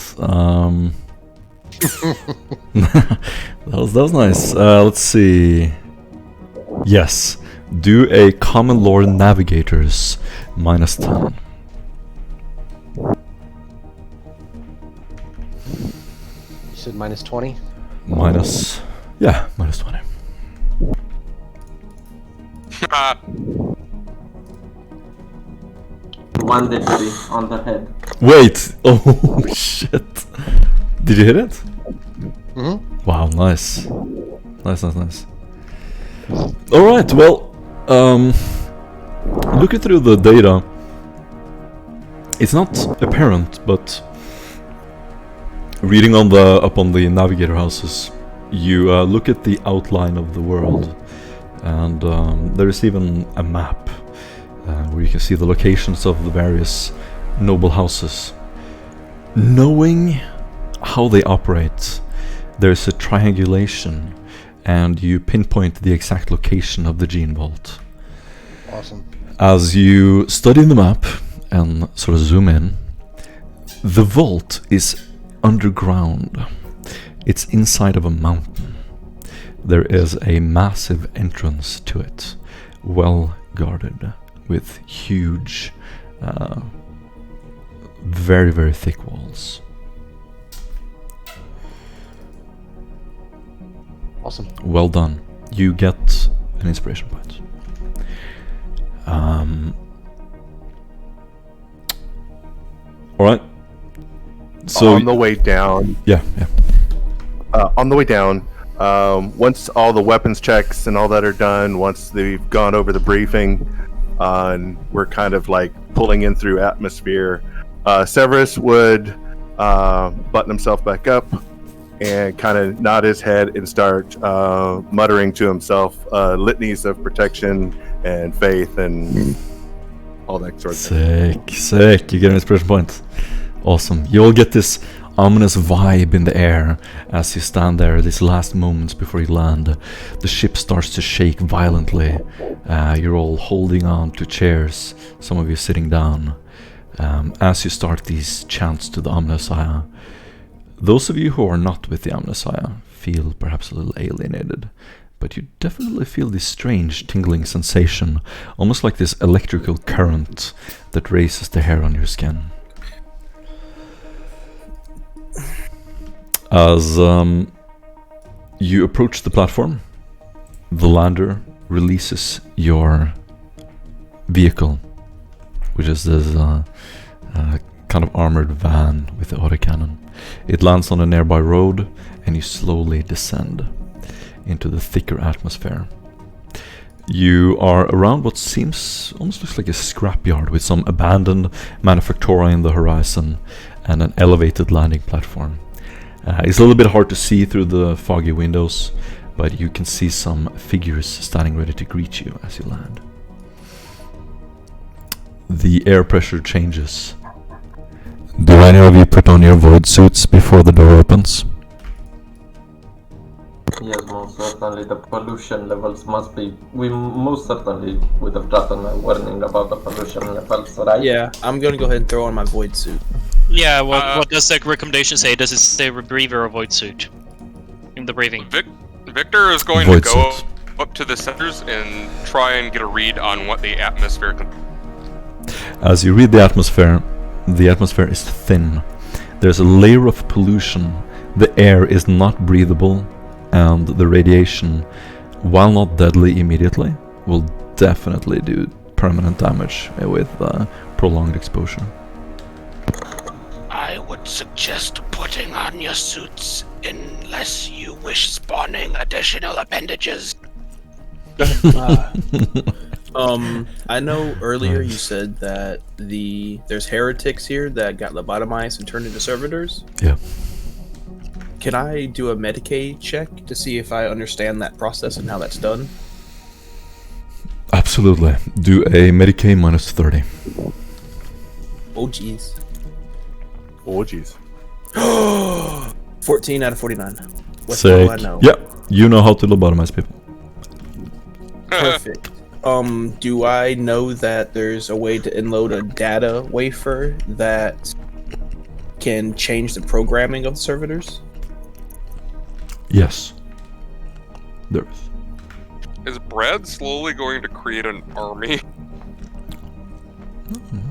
that was nice. Let's see. Yes. Do a common lore navigators -10. You said -20? -20. One degree on the head. Wait! Oh shit! Did you hit it? Mm-hmm. Wow, nice. Nice. Alright, well, looking through the data, it's not apparent, but reading up on the navigator houses, you look at the outline of the world, and there is even a map where you can see the locations of the various noble houses. Knowing how they operate, there's a triangulation, and you pinpoint the exact location of the gene vault. Awesome. As you study the map and sort of zoom in, the vault is underground. It's inside of a mountain. There is a massive entrance to it, well guarded, with huge, very, very thick walls. Awesome. Well done. You get an inspiration point. Alright. So on the way down, yeah. on the way down, once all the weapons checks and all that are done, once they've gone over the briefing, and we're kind of like pulling in through atmosphere, Severus would button himself back up and kind of nod his head and start muttering to himself litanies of protection and faith and all that sort of thing. Sick. You get an inspiration point. Awesome. You all get this ominous vibe in the air as you stand there these last moments before you land. The ship starts to shake violently. You're all holding on to chairs, some of you sitting down. As you start these chants to the Omnissiah, those of you who are not with the Omnissiah feel perhaps a little alienated, but you definitely feel this strange tingling sensation, almost like this electrical current that raises the hair on your skin. As you approach the platform, the lander releases your vehicle, which is this kind of armored van with the autocannon. It lands on a nearby road, and you slowly descend into the thicker atmosphere. You are around what seems almost looks like a scrapyard with some abandoned manufactoria in the horizon and an elevated landing platform. It's a little bit hard to see through the foggy windows, but you can see some figures standing ready to greet you as you land. The air pressure changes. Do any of you put on your void suits before the door opens? Yes, most certainly the pollution levels must be... We most certainly would have gotten a warning about the pollution levels, right? Yeah, I'm gonna go ahead and throw on my void suit. Yeah, what does the recommendation say? Does it say rebreather or void suit? In the breathing. Victor is going Void to go suit. up to the centers and try and get a read on what the atmosphere can... As you read the atmosphere is thin. There's a layer of pollution. The air is not breathable, and the radiation, while not deadly immediately, will definitely do permanent damage with prolonged exposure. I would suggest putting on your suits unless you wish spawning additional appendages. I know earlier you said that there's heretics here that got lobotomized and turned into servitors. Yeah. Can I do a Medicaid check to see if I understand that process and how that's done? Absolutely. Do a Medicaid minus 30. Oh jeez. Oh, jeez. 14 out of 49. What Sick. do I know? Yeah, you know how to lobotomize people. Perfect. Do I know that there's a way to inload a data wafer that can change the programming of the servitors? Yes. There is. Is Brad slowly going to create an army?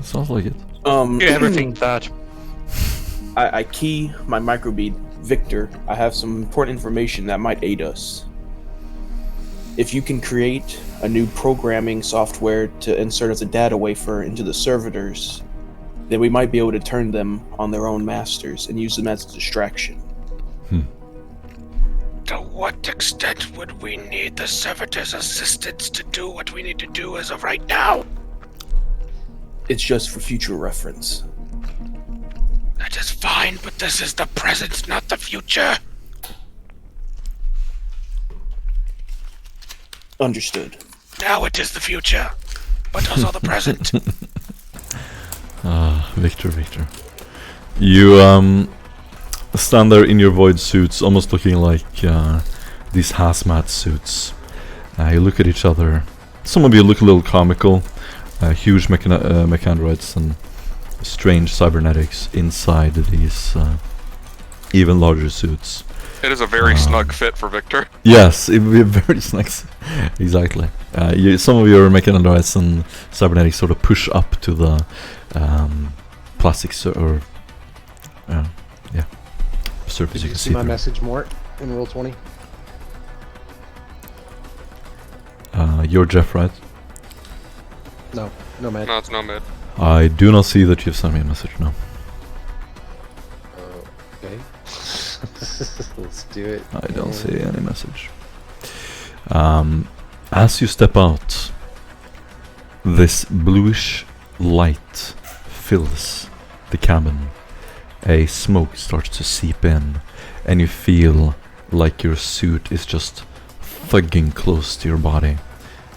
Sounds like it. You ever think that? I key my microbead. Victor, I have some important information that might aid us. If you can create a new programming software to insert as a data wafer into the servitors, then we might be able to turn them on their own masters and use them as a distraction. To what extent would we need the servitors' assistance to do what we need to do as of right now? It's just for future reference. That is fine, but this is the present, not the future. Understood. Now it is the future, but also the present. Victor. You stand there in your void suits, almost looking like these hazmat suits. You look at each other. Some of you look a little comical. Huge mechanoids and strange cybernetics inside these even larger suits. It is a very snug fit for Victor. Yes, it would be very snug. Exactly. Some of your mechanoids and cybernetics sort of push up to the plastic surface. Did You you can see see my through. message, Mort, in Roll 20? You're Jeff, right? No, Nomad. No, it's no mid. I do not see that you've sent me a message, no. Okay. Let's do it. I don't see any message. As you step out, this bluish light fills the cabin. A smoke starts to seep in, and you feel like your suit is just thugging close to your body.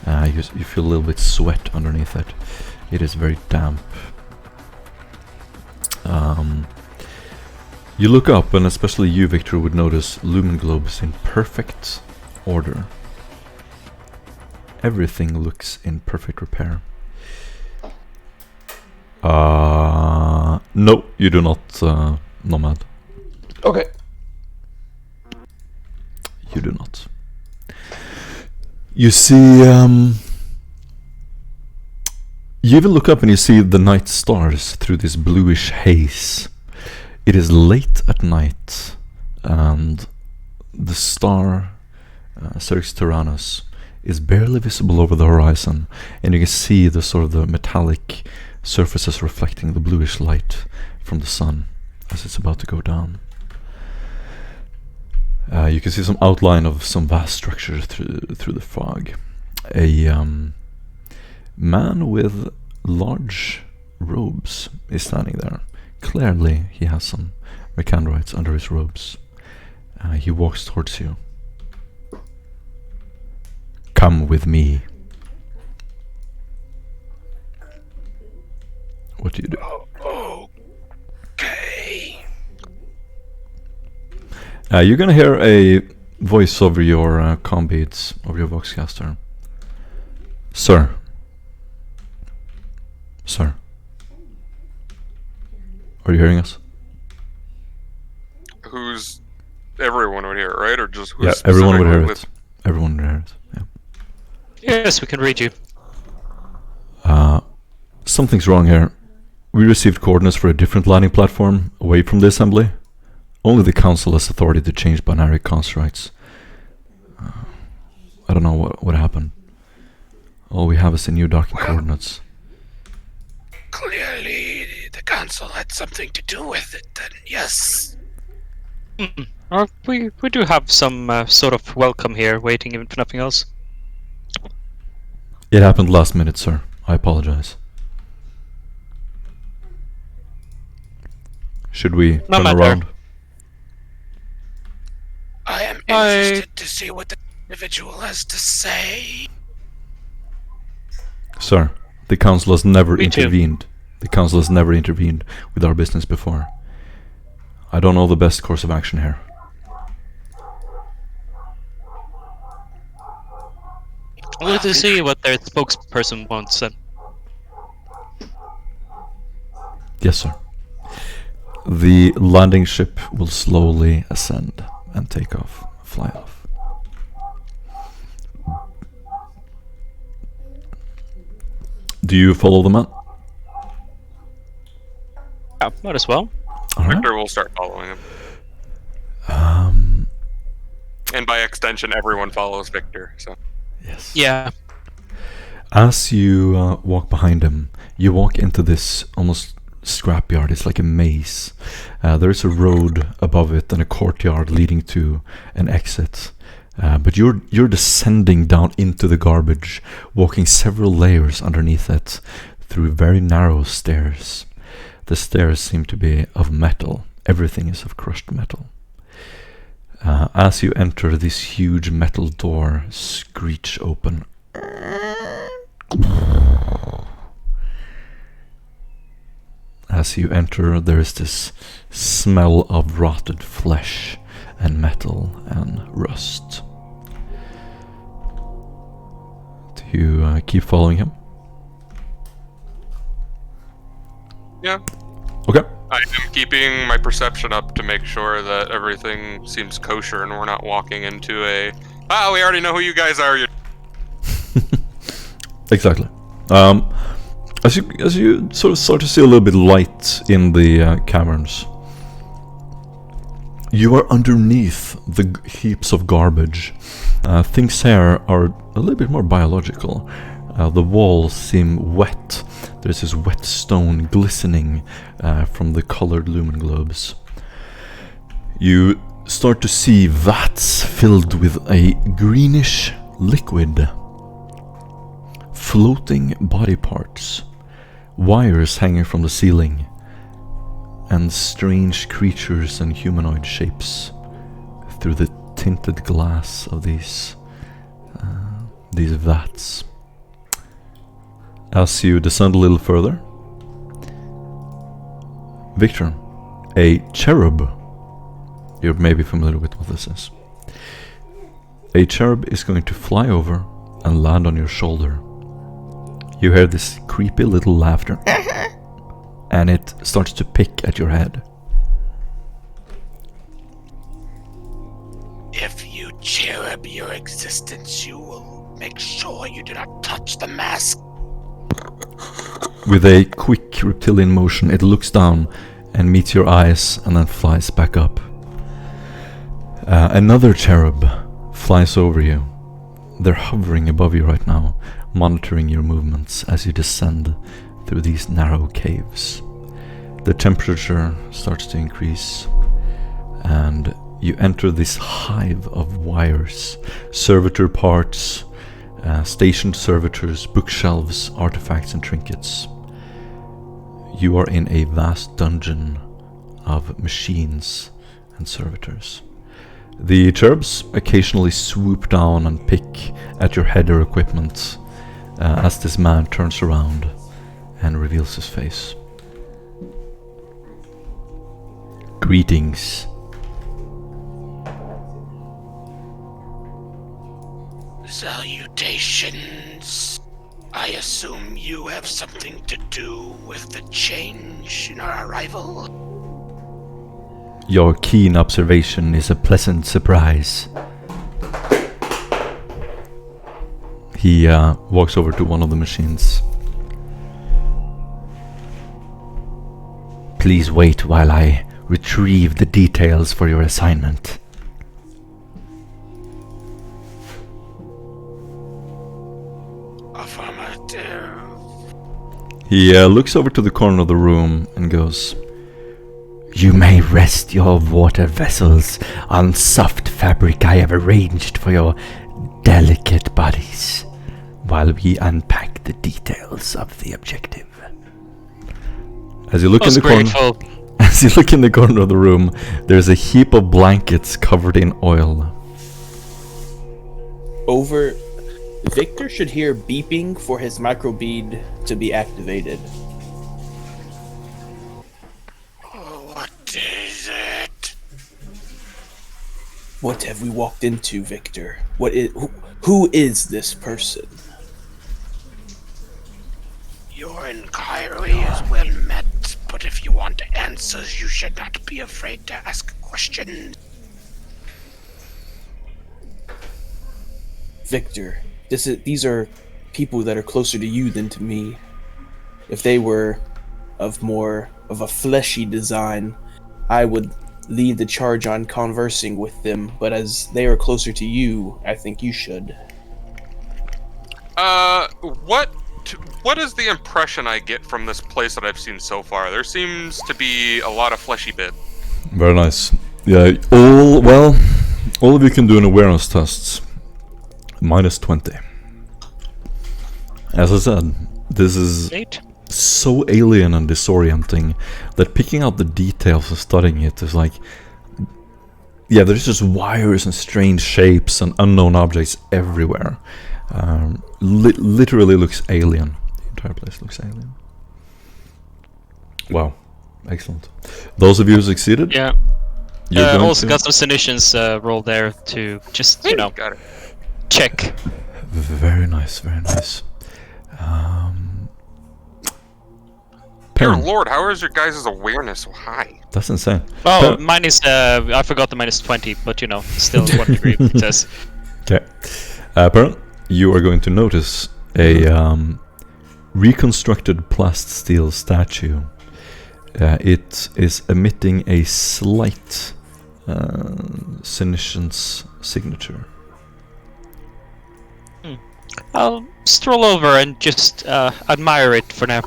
You feel a little bit sweat underneath it. It is very damp. You look up, and especially you, Victor, would notice lumen globes in perfect order. Everything looks in perfect repair. No, you do not, Nomad. Okay. You do not. You see, you even look up and you see the night stars through this bluish haze. It is late at night, and the star, Cerix-Magnus, is barely visible over the horizon, and you can see the sort of the metallic surfaces reflecting the bluish light from the sun as it's about to go down. You can see some outline of some vast structure through the fog. A man with large robes is standing there. Clearly, he has some mechanoids under his robes. He walks towards you. Come with me. What do you do? Okay. You're gonna hear a voice over your comm beads, over your voxcaster. Sir. Sir. Are you hearing us? Who's everyone would hear it, right? Or just who's Yeah, everyone would hear specifically it. Everyone would hear it. Yeah. Yes, we can read you. Something's wrong here. We received coordinates for a different landing platform away from the assembly. Only the council has authority to change binary constructs. I don't know what happened. All we have is the new docking coordinates. Clearly, the council had something to do with it, then yes. We do have some sort of welcome here waiting, even for nothing else. It happened last minute, sir. I apologize. Should we No turn matter. around? I am interested to see what the individual has to say. Sir, the council has never Me too. intervened. The council has never intervened with our business before. I don't know the best course of action here. We'll to see what their spokesperson wants then. Yes, sir. The landing ship will slowly ascend and take off, fly off. Do you follow the man? Yeah, might as well. All right. Victor will start following him. And by extension, everyone follows Victor. So Yes. Yeah. As you walk behind him, you walk into this almost scrapyard. It's like a maze. There is a road above it and a courtyard leading to an exit. But you're descending down into the garbage, walking several layers underneath it through very narrow stairs. The stairs seem to be of metal. Everything is of crushed metal. As you enter, this huge metal door screech open. As you enter, there is this smell of rotted flesh and metal and rust. Do you keep following him? yeah, Okay. I am keeping my perception up to make sure that everything seems kosher and we're not walking into a we already know who you guys are. Exactly. As you sort of start to see a little bit light in the caverns, You are underneath the heaps of garbage. Things here are a little bit more biological. The walls seem wet. There's this wet stone glistening from the colored lumen globes. You start to see vats filled with a greenish liquid. Floating body parts. Wires hanging from the ceiling. And strange creatures and humanoid shapes through the tinted glass of these vats. As you descend a little further, Victor, a cherub, you're maybe familiar with what this is. A cherub is going to fly over and land on your shoulder. You hear this creepy little laughter, and it starts to pick at your head. If you cherub your existence, you will make sure you do not touch the mask. With a quick reptilian motion, it looks down and meets your eyes and then flies back up. Another cherub flies over you. They're hovering above you right now, monitoring your movements as you descend through these narrow caves. The temperature starts to increase, and you enter this hive of wires, servitor parts, stationed servitors, bookshelves, artifacts and trinkets. You are in a vast dungeon of machines and servitors. The cherubs occasionally swoop down and pick at your header equipment as this man turns around and reveals his face. Greetings. Salutations. I assume you have something to do with the change in our arrival. Your keen observation is a pleasant surprise. He walks over to one of the machines. Please wait while I retrieve the details for your assignment. Affirmative. He looks over to the corner of the room and goes, You may rest your water vessels on soft fabric I have arranged for your delicate bodies while we unpack the details of the objective. As you look in the corner, as you look in the corner of the room, there's a heap of blankets covered in oil. Over, Victor should hear beeping for his microbead to be activated. What is it? What have we walked into, Victor? Who is this person? Your inquiry is well met, but if you want answers, you should not be afraid to ask questions. Victor, these are people that are closer to you than to me. If they were of more of a fleshy design, I would lead the charge on conversing with them, but as they are closer to you, I think you should. What is the impression I get from this place that I've seen so far? There seems to be a lot of fleshy bits. Very nice. Yeah, all of you can do an awareness tests. -20. As I said, this is so alien and disorienting that picking out the details and studying it is like, yeah, there's just wires and strange shapes and unknown objects everywhere. Literally looks alien. The entire place looks alien. Wow, excellent. Those of you who succeeded, Yeah. Also got some submissions rolled there to just, Got it. check. Very nice, very nice. Dear Perrin, Lord, how is your guys' awareness so high? that's insane. Oh, Perrin- mine is, I forgot the -20, but still 1 degree, it says. Okay. Perrin, you are going to notice a reconstructed plasteel statue. It is emitting a slight Senescence signature. I'll stroll over and just admire it for now.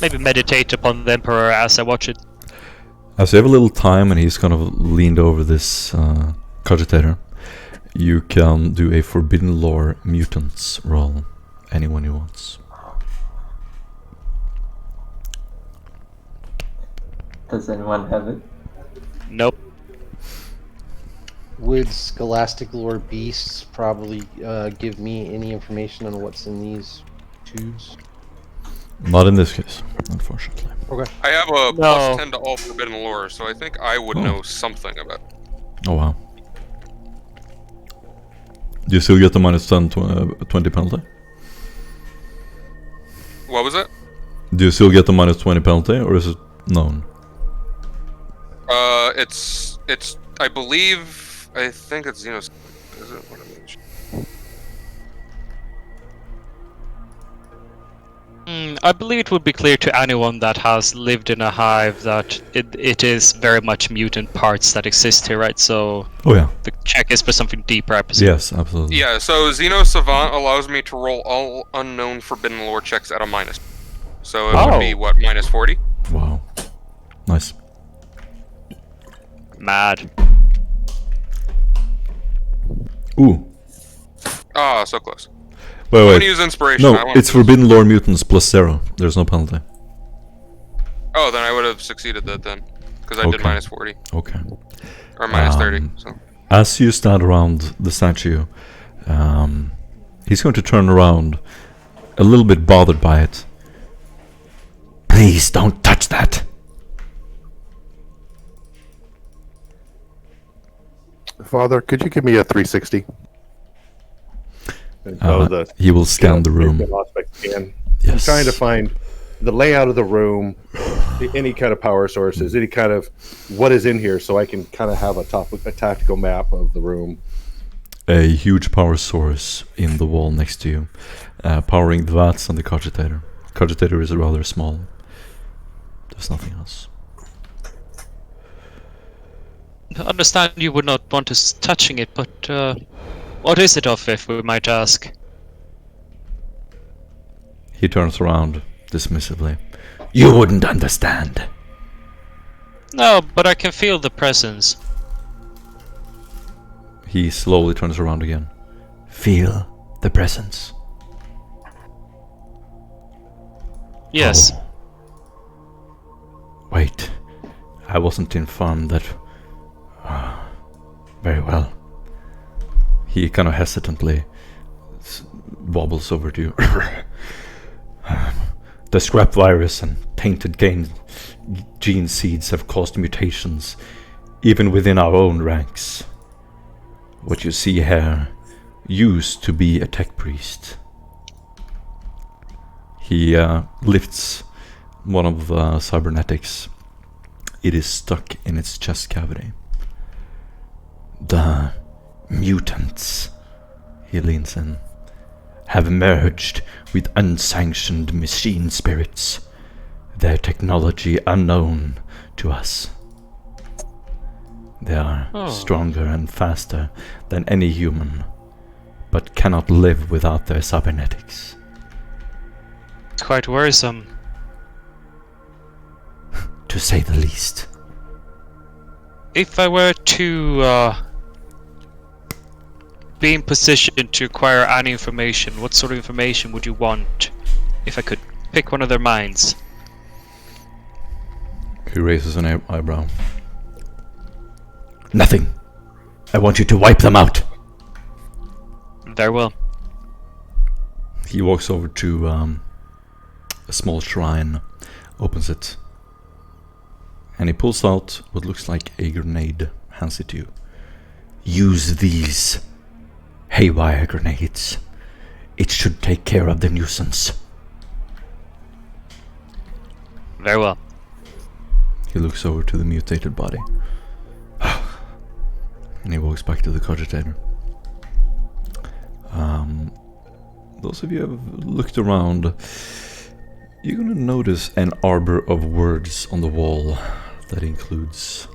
Maybe meditate upon the Emperor as I watch it. As you have a little time and he's kind of leaned over this cogitator, you can do a Forbidden Lore Mutants roll. Anyone who wants. Does anyone have it? Nope. Would Scholastic Lore Beasts probably give me any information on what's in these tubes? Not in this case, unfortunately. Okay. I have a No. plus 10 to all forbidden lore, so I think I would know something about it. Oh wow. Do you still get the minus 10 20 penalty? What was it? Do you still get the minus 20 penalty, or is it known? It's I think it's Xenos. Is it? What am I believe it would be clear to anyone that has lived in a hive that it is very much mutant parts that exist here, right? So Oh yeah. the check is for something deeper, I presume. Yes, absolutely. Yeah, so Xeno Savant allows me to roll all unknown forbidden lore checks at a minus. So it would be, what, minus 40? Wow. Nice. Mad. Ooh. Ah, so close. Wait, I'm wait. gonna use inspiration. No, I want it's Forbidden Lore Mutants plus 0. There's no penalty. Oh, then I would have succeeded that then. Because I did Okay. minus 40. Okay. Or minus 30, so. As you stand around the statue, he's going to turn around, a little bit bothered by it. Please don't touch that. Father, could you give me a 360? And He will scan the room. Scan. Yes. I'm trying to find the layout of the room, any kind of power sources, any kind of what is in here, so I can kind of have a tactical map of the room. A huge power source in the wall next to you, powering the vats and the cogitator. Cogitator is rather small. There's nothing else. I understand you would not want us touching it, but what is it of, if we might ask? He turns around dismissively. You wouldn't understand. No, but I can feel the presence. He slowly turns around again. Feel the presence. Yes. Oh. Wait, I wasn't informed that... very well. He kind of hesitantly wobbles over to you. The scrap virus and tainted gene seeds have caused mutations, even within our own ranks. What you see here used to be a tech priest. He lifts one of the cybernetics. It is stuck in its chest cavity. The mutants, he leans in, have merged with unsanctioned machine spirits, their technology unknown to us. They are stronger and faster than any human, but cannot live without their cybernetics. It's quite worrisome. To say the least. If I were to be in position to acquire any information, what sort of information would you want? If I could pick one of their minds. He raises an eyebrow. Nothing. I want you to wipe them out. Very well. He walks over to a small shrine, opens it, and he pulls out what looks like a grenade, hands it to you. Use these haywire grenades. It should take care of the nuisance. Very well. He looks over to the mutated body. And he walks back to the cogitator. Those of you who have looked around, you're gonna notice an arbor of words on the wall that includes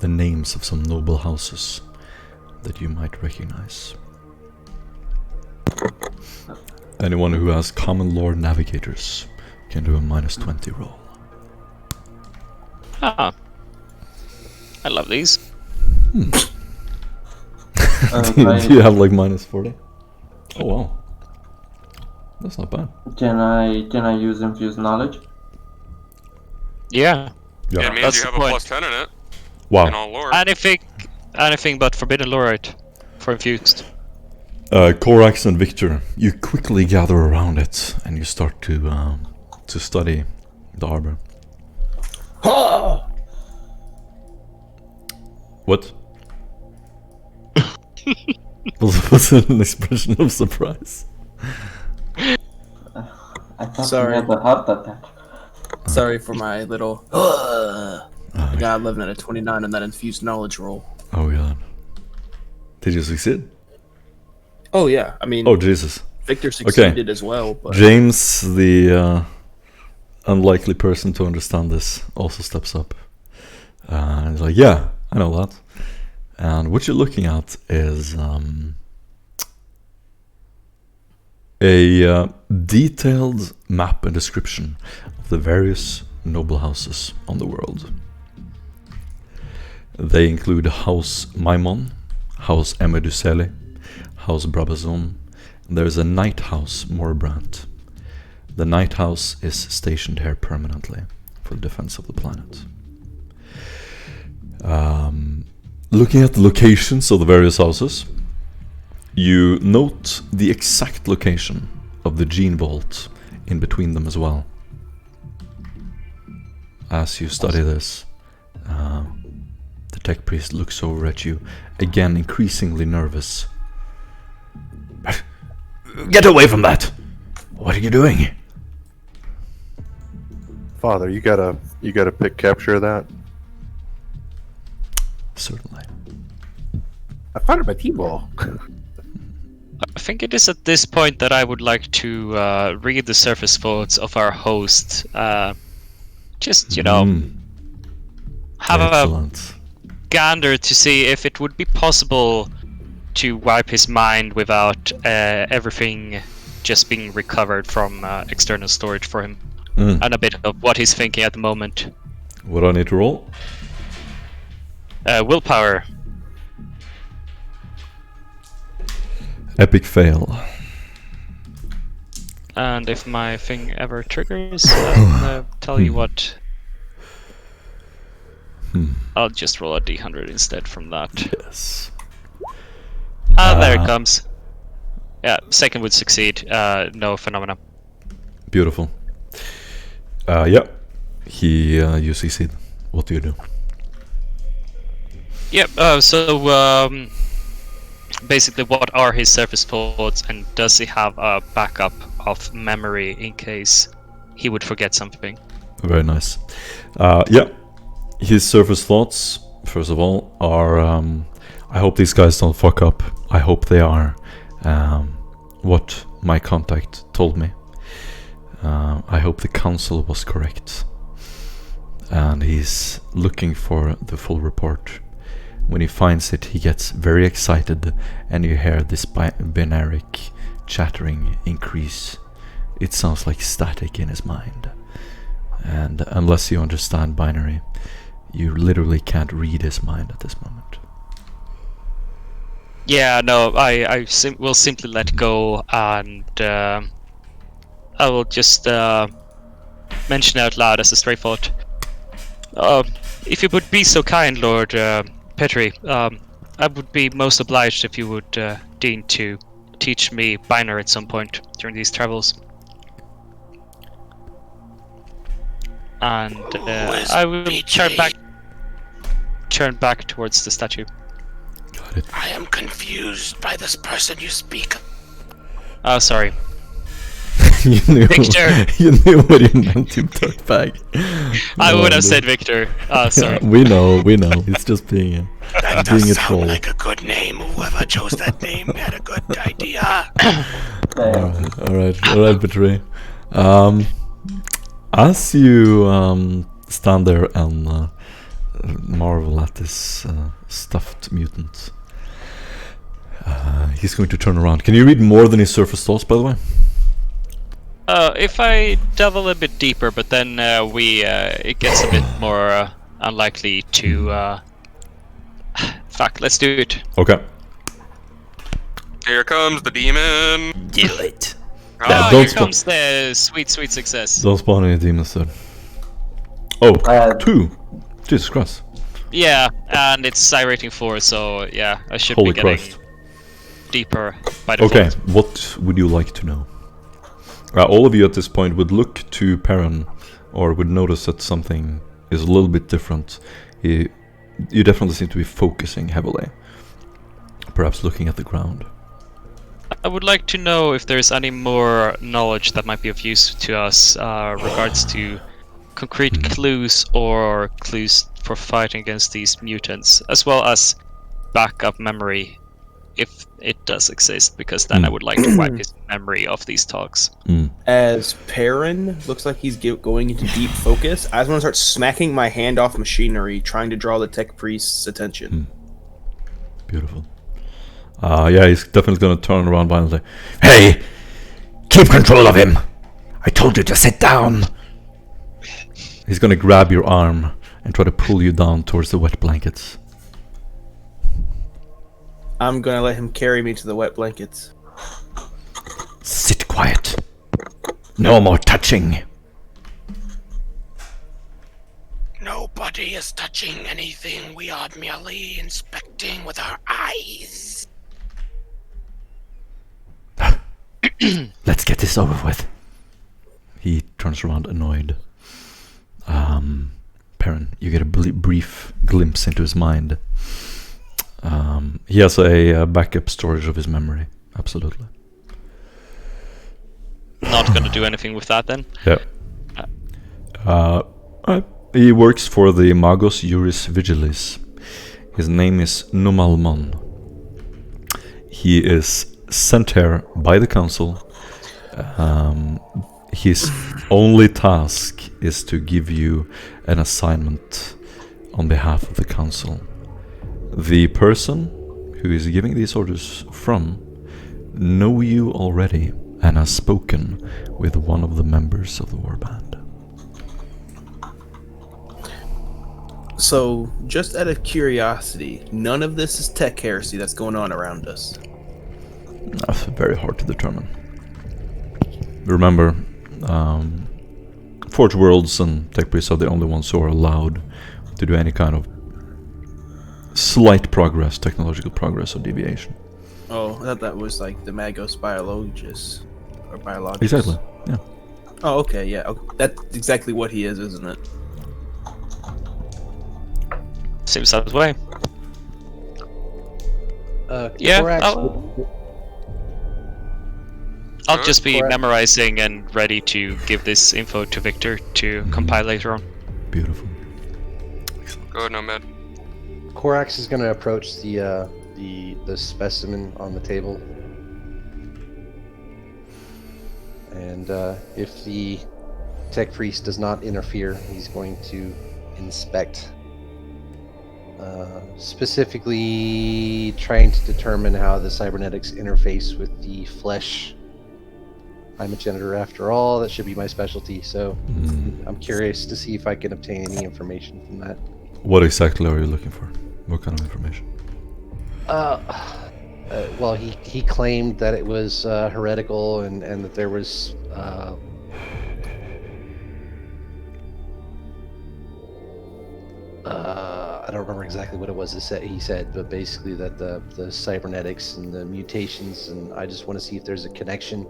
the names of some noble houses that you might recognize. Anyone who has common lore navigators can do a -20 roll. Ah. I love these. Do you have like -40? Oh wow. That's not bad. Can I use infused knowledge? Yeah. Yeah. It means That's you the have a point. +10 in it. Wow. In all lore. Anything but forbidden lore, right? For infused. Corax and Victor, you quickly gather around it and you start to study the arbor. What? was it an expression of surprise? I thought Sorry. you had a heart attack. Sorry for my little. I got 11 out of 29 on that infused knowledge roll. Oh god. Did you succeed? Oh yeah, I mean, Oh Jesus. Victor succeeded as well. But James, the unlikely person to understand this, also steps up. And he's like, yeah, I know that. And what you're looking at is a detailed map and description of the various noble houses on the world. They include House Maimon, House Emedusele, House Brabazon, and there is a Night House Morbrant. The Night House is stationed here permanently for the defense of the planet. Looking at the locations of the various houses, you note the exact location of the gene vault in between them as well. As you study this, the tech priest looks over at you, again increasingly nervous. Get away from that! What are you doing? Father, you gotta pick capture that. Certainly. I found it by T-ball. I think it is at this point that I would like to read the surface thoughts of our host. Just, have Excellent. a gander to see if it would be possible to wipe his mind without everything just being recovered from external storage for him. And a bit of what he's thinking at the moment. What do I need to roll? Willpower. Epic fail. And if my thing ever triggers, I'll tell you what. I'll just roll a d100 instead from that. Yes. There it comes. Yeah, second would succeed. No phenomena. Beautiful. Yeah. You succeed. What do you do? Yep, basically what are his surface thoughts, and does he have a backup of memory in case he would forget something? Very nice. Yeah. His surface thoughts, first of all, are I hope these guys don't fuck up. I hope they are what my contact told me. I hope the council was correct. And he's looking for the full report. When he finds it, he gets very excited, and you hear this binaric chattering increase. It sounds like static in his mind. And unless you understand binary, you literally can't read his mind at this moment. Yeah, no, I will simply let go, and I will just mention out loud as a stray thought. If you would be so kind, Lord Petri, I would be most obliged if you would deign to teach me binary at some point during these travels. And I will turn back towards the statue. Got it. I am confused by this person you speak of. Oh, sorry. You knew, Victor! You knew what you meant, you dirtbag. I would have said Victor. Sorry. Yeah, we know. It's just being That being does a sound troll. like a good name. Whoever chose that name had a good idea. Alright, Petri. As you stand there and marvel at this stuffed mutant. He's going to turn around. Can you read more than his surface thoughts, by the way? If I delve a little bit deeper, but then it gets a bit more unlikely to. Fuck, let's do it. Okay. Here comes the demon. Do it. Ah, don't Here sp- comes the sweet success. Don't spawn any demons then. Oh, Uh, 2. Jesus Christ. Yeah, and it's Cyrating 4, so yeah, I should Holy be getting Christ. deeper by default. Okay, what would you like to know? All of you at this point would look to Perrin, or would notice that something is a little bit different. You definitely seem to be focusing heavily. Perhaps looking at the ground. I would like to know if there's any more knowledge that might be of use to us regards to concrete clues or clues for fighting against these mutants, as well as backup memory, if it does exist, because then I would like to wipe his memory of these talks. As Perrin looks like he's going into deep focus, I just want to start smacking my hand off machinery, trying to draw the tech priest's attention. Beautiful. Yeah, he's definitely gonna turn around violently. Hey! Keep control of him! I told you to sit down! He's gonna grab your arm and try to pull you down towards the wet blankets. I'm gonna let him carry me to the wet blankets. Sit quiet. No more touching. Nobody is touching anything. We are merely inspecting with our eyes. Let's get this over with. He turns around annoyed. Perrin, you get a brief glimpse into his mind. He has a backup storage of his memory. Absolutely. Not gonna do anything with that then? Yeah. He works for the Magos Juris Vigilis. His name is Numalmon. He is sent here by the council. His only task is to give you an assignment on behalf of the council. The person who is giving these orders from know you already and has spoken with one of the members of the warband. So, just out of curiosity, none of this is tech heresy that's going on around us. That's very hard to determine. Remember, Forge Worlds and Tech Priests are the only ones who are allowed to do any kind of slight progress, technological progress or deviation. Oh, I thought that was like the Magos biologists. Or biologists. Exactly, yeah. Oh, okay, yeah. That's exactly what he is, isn't it? Seems that way. Yeah, Korax, I'll just be Correct. memorizing and ready to give this info to Victor to compile later on. Beautiful. Go ahead, Nomad. Korax is going to approach the specimen on the table, and if the tech priest does not interfere, he's going to inspect. Specifically trying to determine how the cybernetics interface with the flesh. I'm a janitor after all, that should be my specialty, so I'm curious to see if I can obtain any information from that. What exactly are you looking for? What kind of information? Well, he claimed that it was heretical and that there was I don't remember exactly what it was he said, but basically that the cybernetics and the mutations, and I just want to see if there's a connection.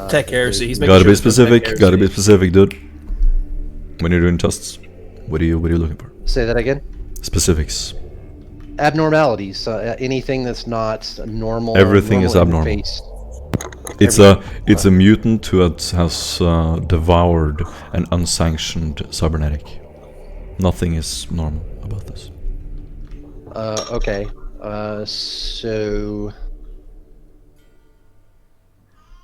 Tech heresy. He's making Gotta sure be it's not specific. tech Gotta be heresy. specific, dude. When you're doing tests, what are you looking for? Say that again. Specifics. Abnormalities. Anything that's not normal. Everything is normal abnormal. interface. It's a mutant who has devoured an unsanctioned cybernetic. Nothing is normal about this. Okay. So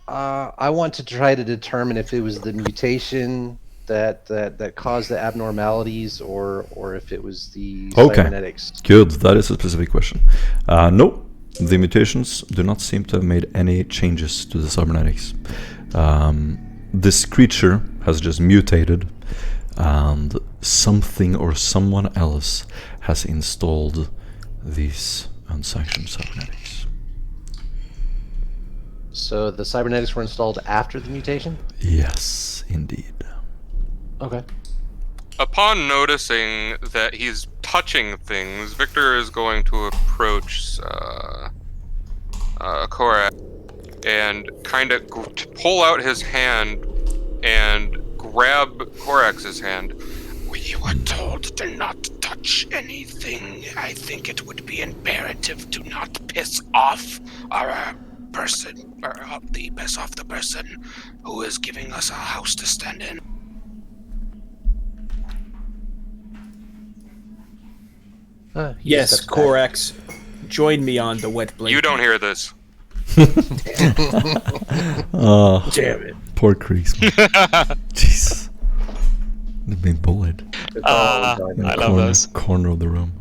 I want to try to determine if it was the mutation that caused the abnormalities, or if it was the Okay. cybernetics. Good, that is a specific question. No, the mutations do not seem to have made any changes to the cybernetics. This creature has just mutated, and something or someone else has installed these unsanctioned cybernetics. So the cybernetics were installed after the mutation? Yes, indeed. Okay. Upon noticing that he's touching things, Victor is going to approach Korak and kind of pull out his hand and grab Korax's hand. We were told to not touch anything. I think it would be imperative to not piss off our person, or piss off the person who is giving us a house to stand in. He Yes, steps back. Corax, join me on the wet blanket. You don't hear this. Oh, Damn it. poor Creeks. Jeez. They've been bullied. It's all going I on. love those. Corner of the room.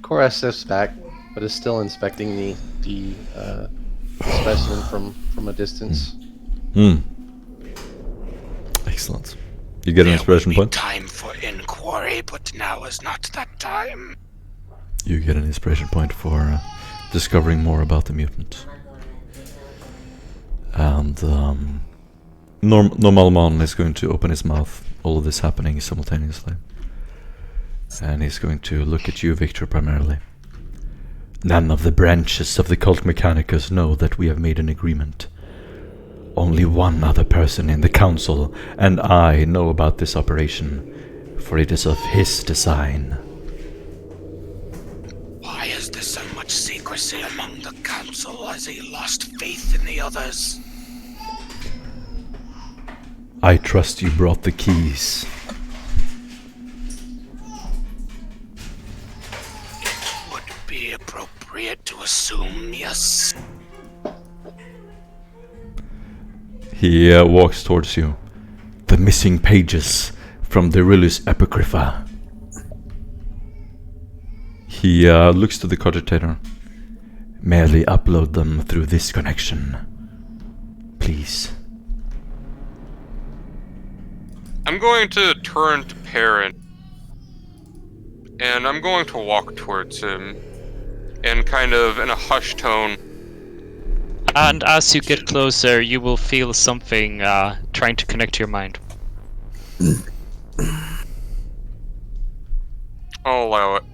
Korax steps back, but is still inspecting the specimen from a distance. Excellent. You get an inspiration There will point? be time for inquiry, but now is not that time. You get an inspiration point for discovering more about the mutant. And Normalmon is going to open his mouth, all of this happening simultaneously. And he's going to look at you, Victor, primarily. None of the branches of the Cult Mechanicus know that we have made an agreement. Only one other person in the council and I know about this operation, for it is of his design. Why is there so much secrecy among the council? Has he lost faith in the others? I trust you brought the keys. Would be appropriate to assume, yes. He walks towards you. The missing pages from the Rilus Apocrypha. He looks to the cogitator. Merely upload them through this connection. Please. I'm going to turn to Perrin, and I'm going to walk towards him, and kind of in a hushed tone. And as you get closer, you will feel something trying to connect to your mind. I'll allow it.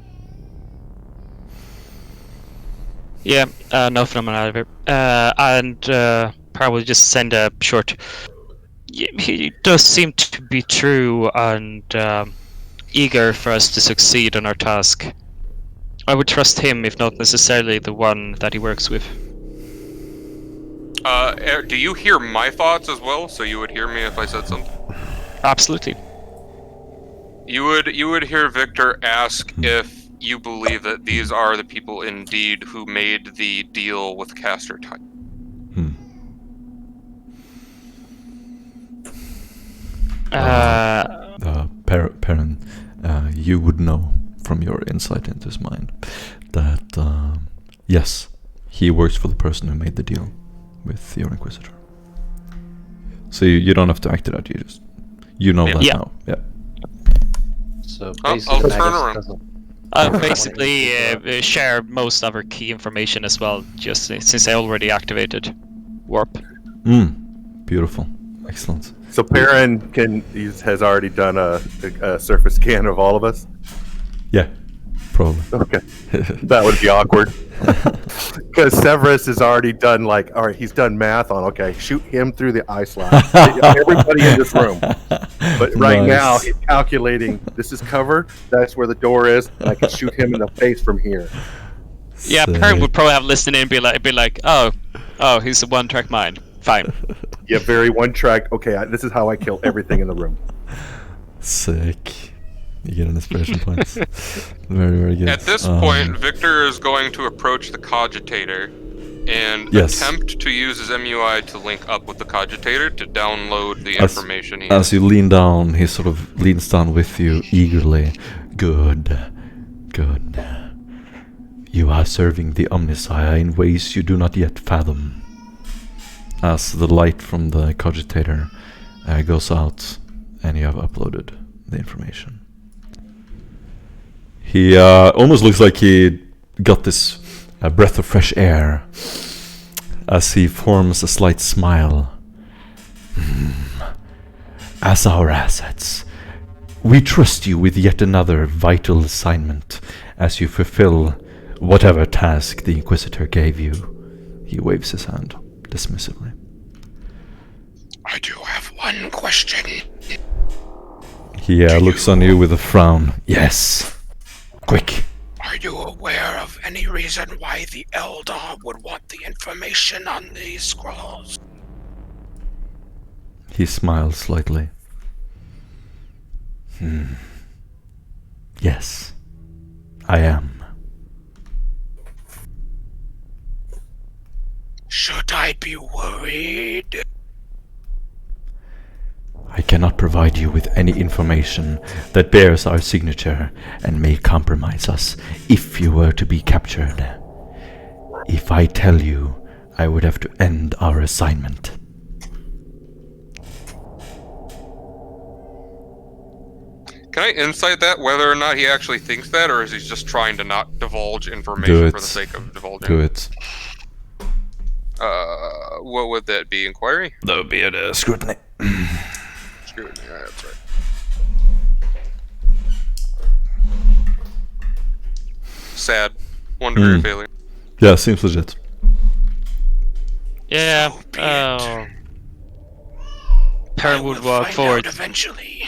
Yeah, nothing out of it. And probably just send a short. He does seem to be true and eager for us to succeed on our task. I would trust him, if not necessarily the one that he works with. Do you hear my thoughts as well? So you would hear me if I said something? Absolutely. You would hear Victor ask if you believe that these are the people indeed who made the deal with Caster Type. Perrin, you would know from your insight into his mind that, yes, he works for the person who made the deal with your Inquisitor. So you don't have to act it out, you know that now. Yeah. So I'll basically, turn Magus around. doesn't- Basically, share most of our key information as well, just since I already activated Warp. Beautiful. Excellent. So Perrin has already done a surface scan of all of us. Yeah, probably. Okay, that would be awkward. Because Severus has already done all right, he's done math on, okay, shoot him through the eye slash. Everybody in this room. But right now, he's calculating, this is cover, that's where the door is, and I can shoot him in the face from here. Yeah, Perrin would probably have listened in and be like, oh, he's a one-track mind. Fine. Yeah, very one track, okay, this is how I kill everything in the room. Sick. You get an inspiration points. Very, very good. At this point, Victor is going to approach the cogitator and Yes. attempt to use his MUI to link up with the cogitator to download the As- information he As you lean down, he sort of leans down with you eagerly. Good. Good. You are serving the Omnisire in ways you do not yet fathom. As the light from the cogitator goes out, and you have uploaded the information. He almost looks like he got this breath of fresh air as he forms a slight smile. As our assets, we trust you with yet another vital assignment as you fulfill whatever task the Inquisitor gave you. He waves his hand dismissively. I do have one question. He looks on you with a frown. Yes. Quick. Are you aware of any reason why the Eldar would want the information on these scrolls? He smiles slightly. Yes, I am. Should I be worried? I cannot provide you with any information that bears our signature and may compromise us if you were to be captured. If I tell you, I would have to end our assignment. Can I insight that, whether or not he actually thinks that, or is he just trying to not divulge information for the sake of divulging? Do it. What would that be? Inquiry? That would be a scrutiny. Scrutiny, yeah, that's right. Sad. 1 degree of failure. Yeah, seems legit. Yeah. Perrin would walk forward. Eventually.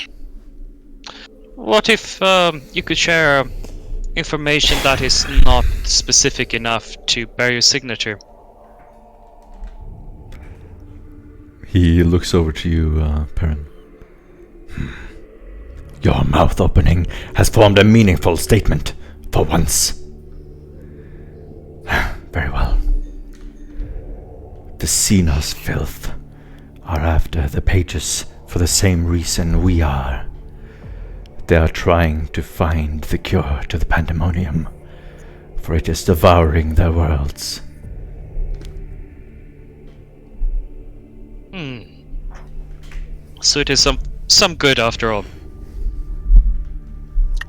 What if you could share information that is not specific enough to bear your signature? He looks over to you, Perrin. Your mouth opening has formed a meaningful statement, for once. Very well. The Xenos filth are after the pages for the same reason we are. They are trying to find the cure to the pandemonium, for it is devouring their worlds. So it is some good after all.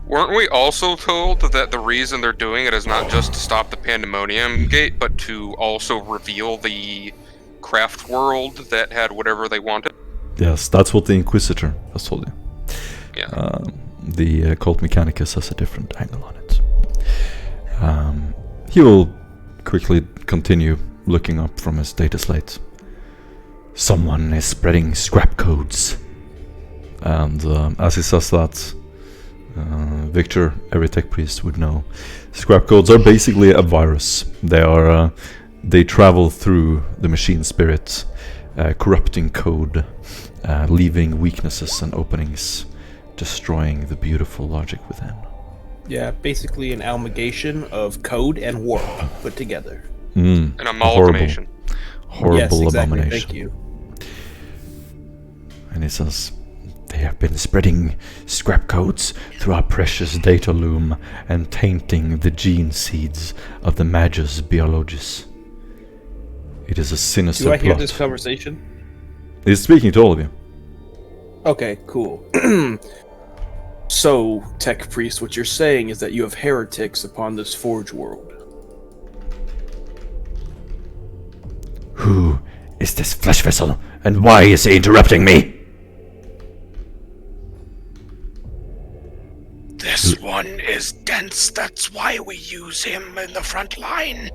Weren't we also told that the reason they're doing it is not just to stop the Pandemonium Gate, but to also reveal the craft world that had whatever they wanted? Yes, that's what the Inquisitor has told you. Yeah. The Cult Mechanicus has a different angle on it. He will quickly continue looking up from his data slate. Someone is spreading scrap codes. And as he says that, Victor, every tech priest would know. Scrap codes are basically a virus. They travel through the machine spirit, corrupting code, leaving weaknesses and openings, destroying the beautiful logic within. Yeah, basically an amalgamation of code and warp put together. An amalgamation. Horrible Yes, exactly. abomination. Thank you. And he says, they have been spreading scrap codes through our precious data loom and tainting the gene seeds of the Magus Biologis. It is a sinister Do I hear plot. this conversation? He's speaking to all of you. Okay, cool. So, Tech Priest, what you're saying is that you have heretics upon this Forge world. Who is this flesh vessel, and why is he interrupting me? This one is dense, that's why we use him in the front line.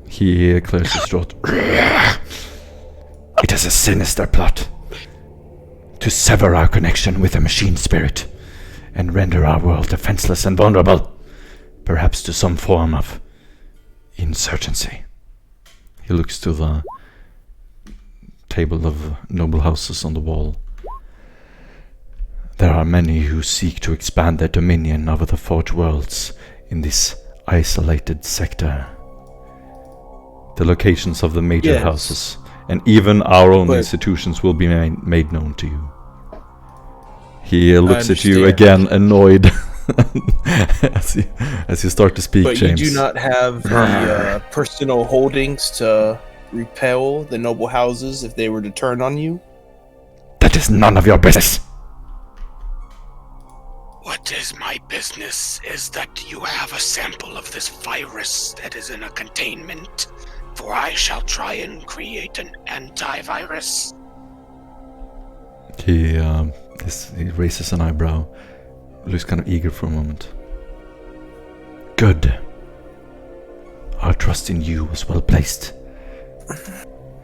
He clears his throat. It is a sinister plot to sever our connection with the machine spirit and render our world defenseless and vulnerable, perhaps to some form of insurgency. He looks to the table of noble houses on the wall. There are many who seek to expand their dominion over the Forge worlds in this isolated sector. The locations of the major Yes. houses, and even our own But- institutions will be made known to you. He looks at you understand. again, annoyed, as you start to speak, But James. you do not have the personal holdings to repel the noble houses if they were to turn on you. That is none of your business. What is my business is that you have a sample of this virus that is in a containment, for I shall try and create an antivirus. He raises an eyebrow, looks kind of eager for a moment. Good. Our trust in you was well placed.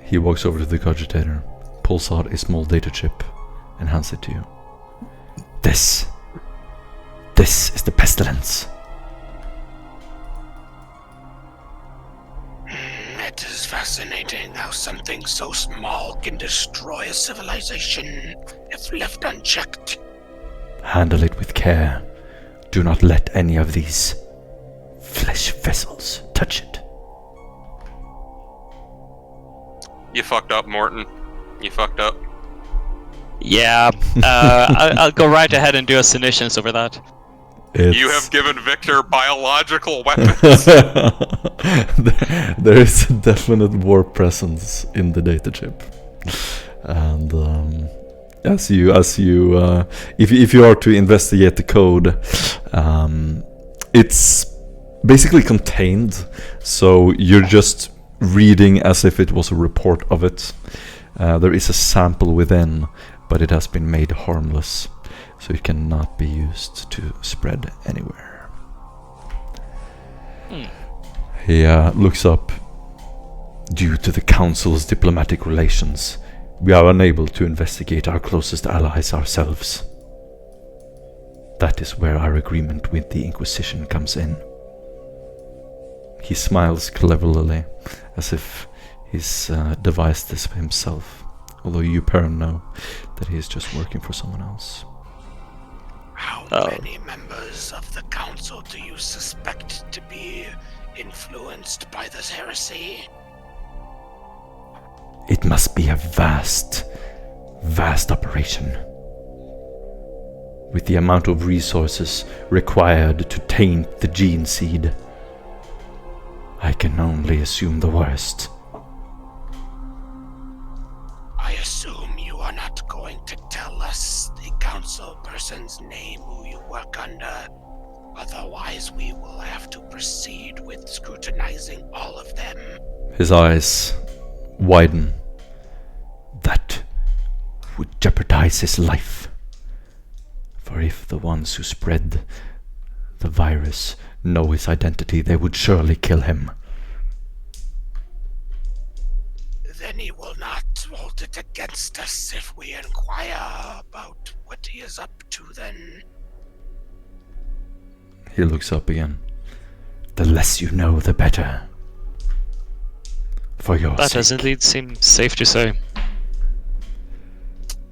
He walks over to the cogitator, pulls out a small data chip, and hands it to you. This is the pestilence. It is fascinating how something so small can destroy a civilization if left unchecked. Handle it with care. Do not let any of these flesh vessels touch it. You fucked up, Morton. You fucked up. Yeah, I'll go right ahead and do a submissions over that. You have given Victor biological weapons. There is a definite war presence in the data chip, and if you are to investigate the code, it's basically contained, so you're just reading as if it was a report of it. There is a sample within, but it has been made harmless, so it cannot be used to spread anywhere. He looks up. Due to the Council's diplomatic relations, we are unable to investigate our closest allies ourselves. That is where our agreement with the Inquisition comes in. He smiles cleverly, as if he's devised this himself, although you, Perrin, know that he is just working for someone else. How many members of the council do you suspect to be influenced by this heresy? It must be a vast operation. With the amount of resources required to taint the gene seed, I can only assume the worst. I assume you are not going to tell us the council person's name who you work under. Otherwise, we will have to proceed with scrutinizing all of them. His eyes widen. That would jeopardize his life. For if the ones who spread the virus know his identity, they would surely kill him. Then he will not hold it against us if we inquire about what he is up to then. He looks up again. The less you know, the better. For your That sake. does indeed seem safe to say.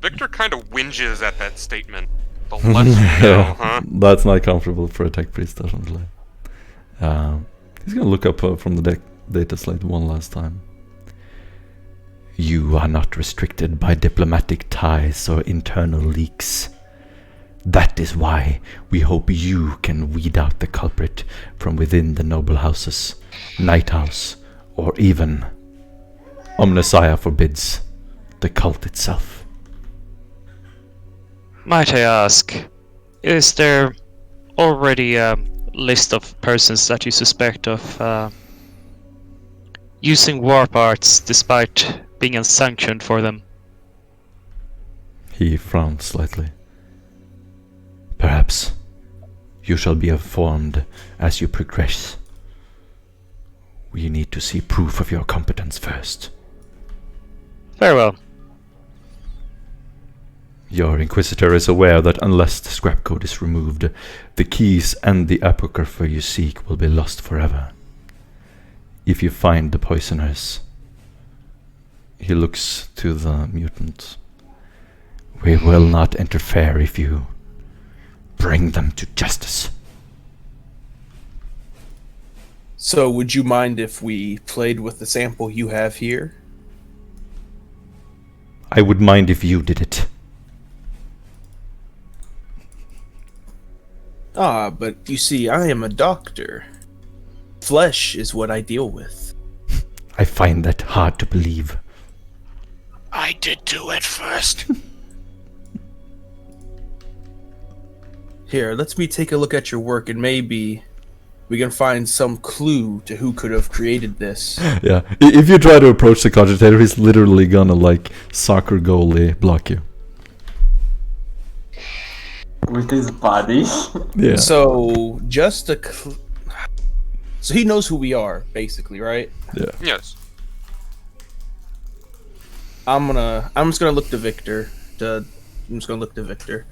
Victor kind of whinges at that statement. The less you know, huh? That's not comfortable for a tech priest, definitely. He's gonna look up from the data slate one last time. You are not restricted by diplomatic ties or internal leaks. That is why we hope you can weed out the culprit from within the noble houses, Night House, or even, Omnissiah forbids, the cult itself. Might I ask, is there already a list of persons that you suspect of using warp arts despite being unsanctioned for them? He frowns slightly. Perhaps you shall be informed as you progress. We need to see proof of your competence first. Very well. Your Inquisitor is aware that unless the scrap code is removed, the keys and the apocrypha you seek will be lost forever. If you find the poisoners, he looks to the mutant. We will not interfere if you bring them to justice. So, would you mind if we played with the sample you have here? I would mind if you did it. Ah, but you see, I am a doctor. Flesh is what I deal with. I find that hard to believe. I did too at first. Here, let me take a look at your work and maybe we can find some clue to who could have created this. Yeah, if you try to approach the cogitator, he's literally gonna, like, soccer goalie block you. With his body. Yeah. So, just a so he knows who we are, basically, right? Yeah. Yes. I'm just gonna look to Victor. I'm just gonna look to Victor.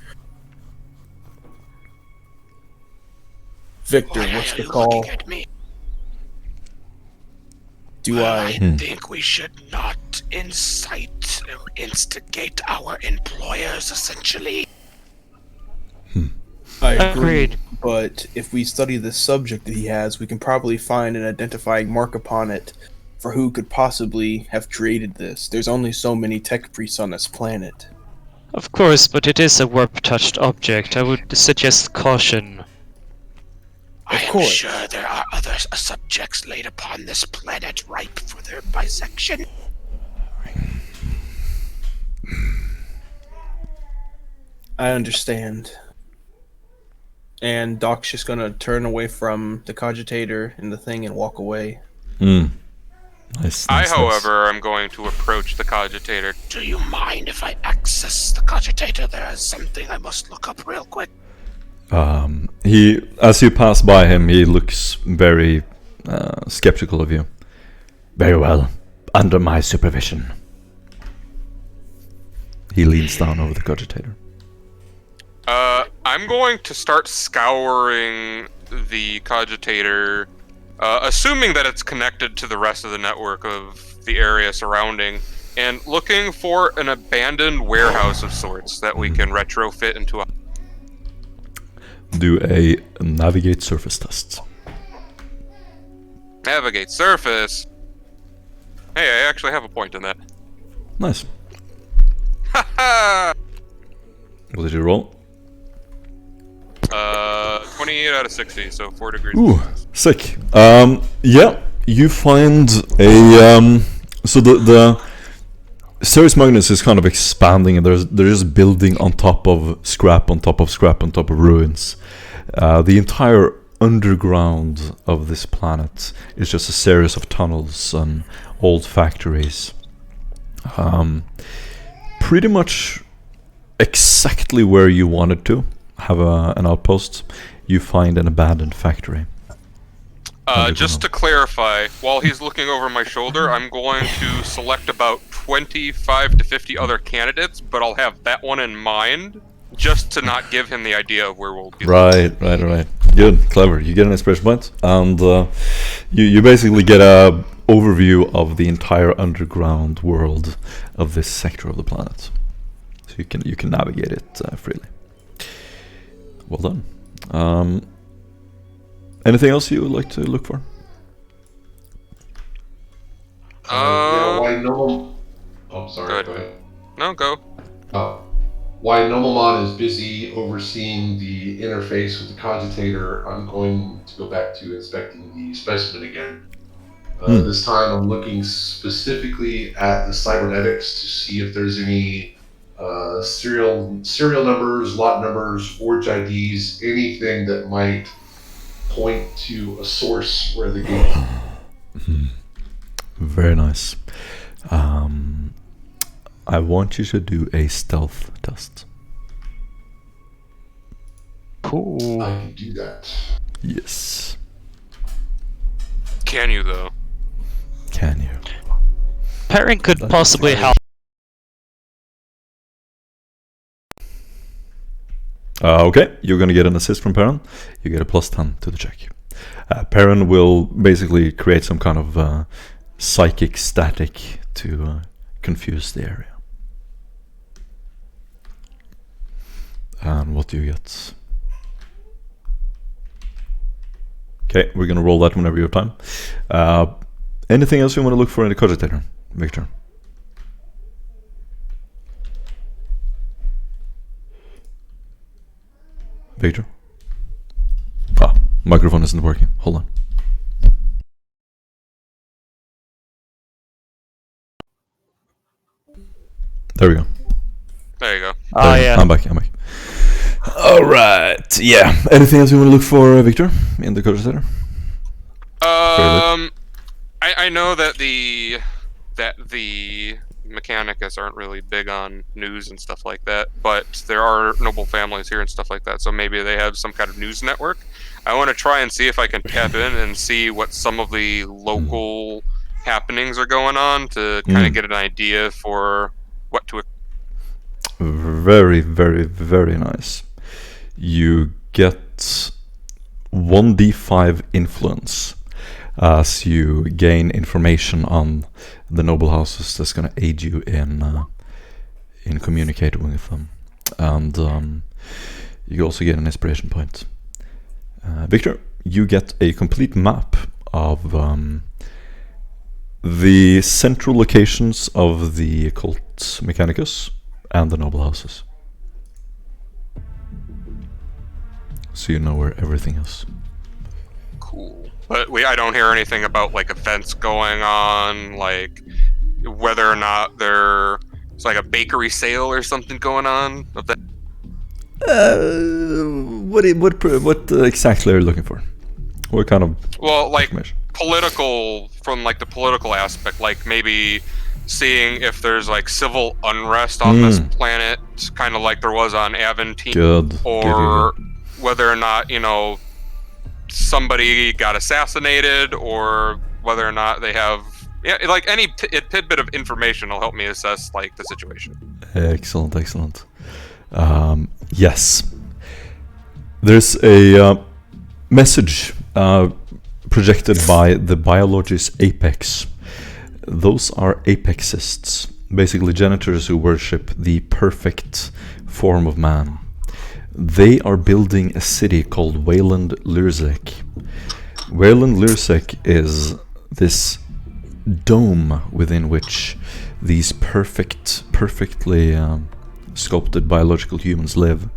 Victor, Why what's are the you call? looking at me? Do Well, I? I think we should not incite or instigate our employers, essentially. I agree. Agreed. But if we study the subject that he has, we can probably find an identifying mark upon it for who could possibly have created this. There's only so many tech priests on this planet. Of course, but it is a warp-touched object. I would suggest caution. I am course. sure there are other subjects laid upon this planet ripe for their bisection. I understand. And Doc's just gonna turn away from the cogitator and the thing and walk away. Nice, I, nice. however, am going to approach the cogitator. Do you mind if I access the cogitator? There is something I must look up real quick. He, as you pass by him, he looks very skeptical of you. Very well, under my supervision. He leans down over the cogitator. I'm going to start scouring the cogitator, assuming that it's connected to the rest of the network of the area surrounding, and looking for an abandoned warehouse of sorts that we can retrofit into a... Do a navigate surface test. Navigate surface. Hey, I actually have a point in that. Nice. Haha! What did you roll? 28 out of 60, so 4 degrees. Ooh, sick. Yeah, you find a so the Cerix-Magnus is kind of expanding, and they're just building on top of scrap, on top of scrap, on top of ruins. The entire underground of this planet is just a series of tunnels and old factories. Pretty much exactly where you wanted to have an outpost, you find an abandoned factory. Just to clarify, while he's looking over my shoulder, I'm going to select about 25 to 50 other candidates, but I'll have that one in mind, just to not give him the idea of where we'll be. Right. Good, clever. You get an inspiration point, and you basically get a overview of the entire underground world of this sector of the planet. So you can navigate it freely. Well done. Anything else you would like to look for? Why normal? Oh, sorry. Good. Go ahead. No, go. While Nomomon is busy overseeing the interface with the cogitator, I'm going to go back to inspecting the specimen again. This time I'm looking specifically at the cybernetics to see if there's any serial numbers, lot numbers, forge IDs, anything that might point to a source where the gate. Very nice. I want you to do a stealth test. Cool. I can do that. Yes. Can you, though? Can you? Perrin could possibly help. Okay, you're gonna get an assist from Perrin. You get a +10 to the check. Perrin will basically create some kind of psychic static to confuse the area. And what do you get? Okay, we're gonna roll that whenever you have time. Anything else you want to look for in the cogitator, Victor? Victor? Microphone isn't working. Hold on. There we go. There you go. Oh, yeah. I'm back. Alright, yeah. Anything else you want to look for, Victor, in the cogitator? I know that the Mechanicus aren't really big on news and stuff like that, but there are noble families here and stuff like that, so maybe they have some kind of news network. I want to try and see if I can tap in and see what some of the local happenings are going on to kind of get an idea for what to. Very, very, very nice. You get 1d5 influence as you gain information on the noble houses. That's going to aid you in communicating with them, and you also get an inspiration point. Victor, you get a complete map of the central locations of the occult Mechanicus and the noble houses, so you know where everything is. Cool. But I don't hear anything about like events going on, like whether or not there's like a bakery sale or something going on. Of that. What exactly are you looking for? What kind of like information? political, from like the political aspect, like maybe seeing if there's like civil unrest on this planet, kind of like there was on Aventine. Good. Or whether or not, somebody got assassinated, or whether or not they have, like any tidbit of information will help me assess like the situation. Excellent. Yes. There's a message projected by the Biologist Apex. Those are apexists, basically janitors who worship the perfect form of man. They are building a city called Wayland Lurzek. Wayland Lurzek is this dome within which these perfectly sculpted biological humans live,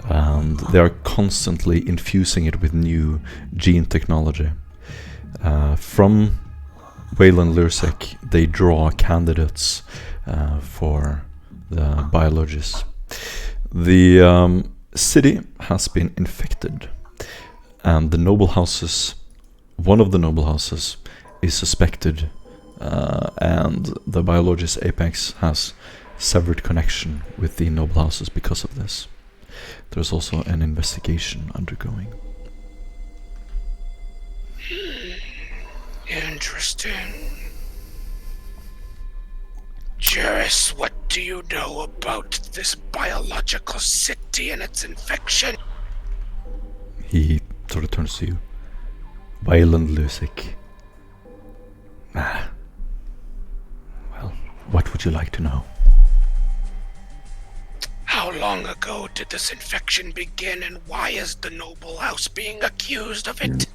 and they are constantly infusing it with new gene technology. From Wayland Lurzek, they draw candidates for the biologists. The city has been infected, and the noble houses, one of the noble houses, is suspected, and the Biologist Apex has severed connection with the noble houses because of this. There's also an investigation undergoing. Interesting. Cerix, what do you know about this biological city and its infection? He sort of turns to you. Wayland Lurzek. Well, what would you like to know? How long ago did this infection begin, and why is the noble house being accused of it?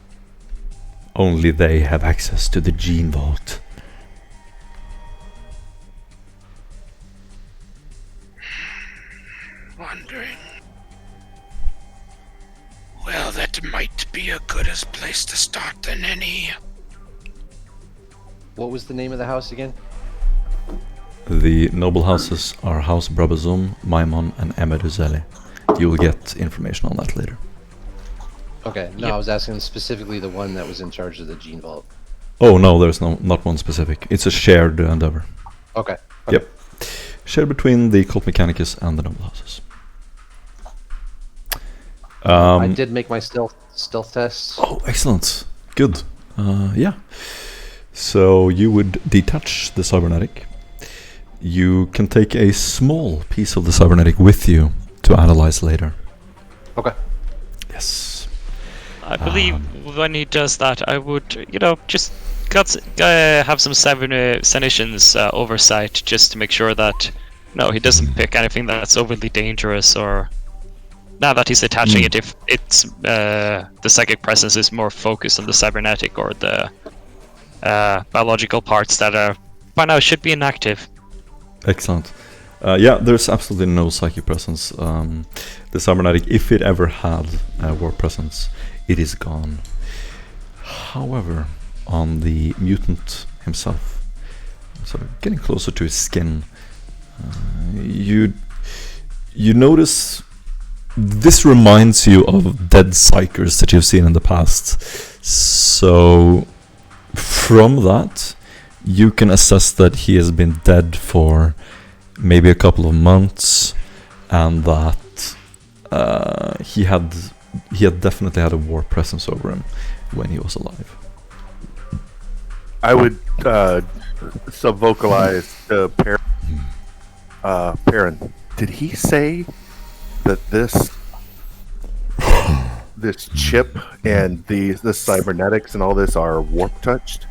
Only they have access to the gene vault. Wondering. Well, that might be a good as place to start than any. What was the name of the house again? The noble houses are House Brabazon, Maimon, and Emeduzelli. You will get information on that later. Okay, no, I was asking specifically the one that was in charge of the gene vault. Oh no, there's not one specific. It's a shared endeavor. Okay. Yep. Shared between the Cult Mechanicus and the noble houses. I did make my stealth test. Oh, excellent. Good. Yeah. So you would detach the cybernetic. You can take a small piece of the cybernetic with you to analyze later. Okay. Yes. I believe when he does that, I would, just have some Senescence oversight, just to make sure that, he doesn't pick anything that's overly dangerous or now that he's attaching it, if it's the psychic presence is more focused on the cybernetic or the biological parts that are by now should be inactive. Excellent. Yeah, there's absolutely no psychic presence. The cybernetic, if it ever had a warp presence, it is gone. However, on the mutant himself, sort of getting closer to his skin, you notice this reminds you of dead psychers that you've seen in the past. So from that, you can assess that he has been dead for maybe a couple of months, and that he had definitely had a war presence over him when he was alive. I would sub-vocalize to Perrin. Did he say that this chip and the cybernetics and all this are warp touched?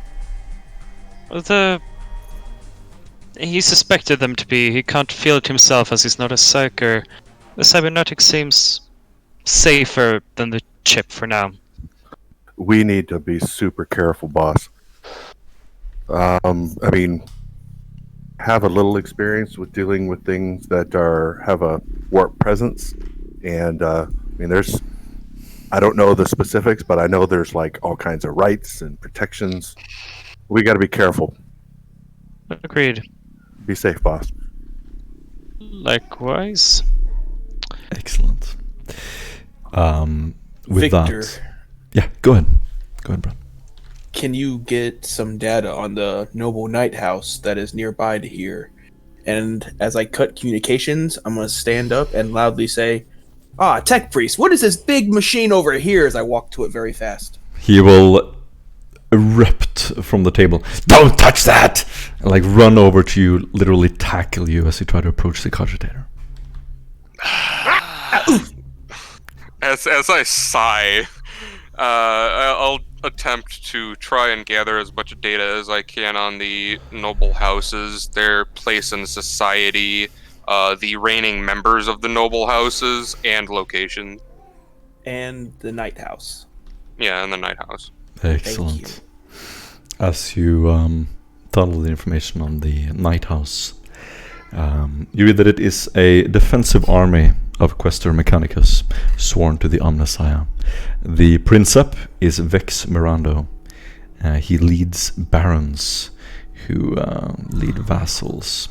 He suspected them to be. He can't feel it himself as he's not a psyker. The cybernetic seems safer than the chip for now. We need to be super careful, boss. I mean, have a little experience with dealing with things that have a warp presence, and I mean, I don't know the specifics, but I know there's like all kinds of rights and protections. We got to be careful. Agreed. Be safe, boss. Likewise. Excellent. With Victor, that, yeah, go ahead, Brad. can you get some data on the Noble Night House that is nearby to here? And as I cut communications, I'm going to stand up and loudly say, Tech Priest, what is this big machine over here, as I walk to it very fast? He will erupt from the table. Don't touch that! And like run over to you, literally tackle you as you try to approach the cogitator. As I sigh, I'll attempt to try and gather as much data as I can on the noble houses, their place in society, the reigning members of the noble houses, and location. And the Night House. Yeah, and the night house. Excellent. Thank you. As you tunnel the information on the Night House, you read that it is a defensive army of Questor Mechanicus, sworn to the Omnissiah. The Princeps is Vex Mirando. He leads barons who lead vassals.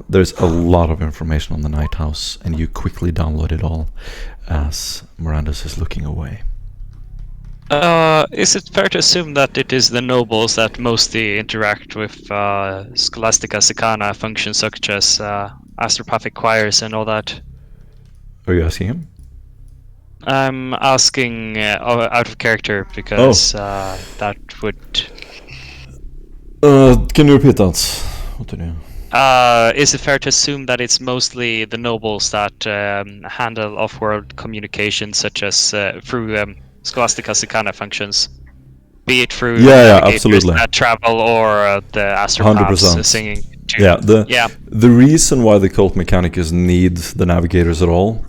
There's a lot of information on the Night House, and you quickly download it all as Miranda's is looking away. Is it fair to assume that it is the nobles that mostly interact with Scholastica Sicana functions such as astropathic choirs and all that? Are you asking him? I'm asking out of character because that would... Can you repeat that? What did you... is it fair to assume that it's mostly the nobles that handle off-world communication such as through Scholastica Sicana functions? Be it through navigators absolutely. That travel or the astropaths singing. The reason why the Cult Mechanicus need the navigators at all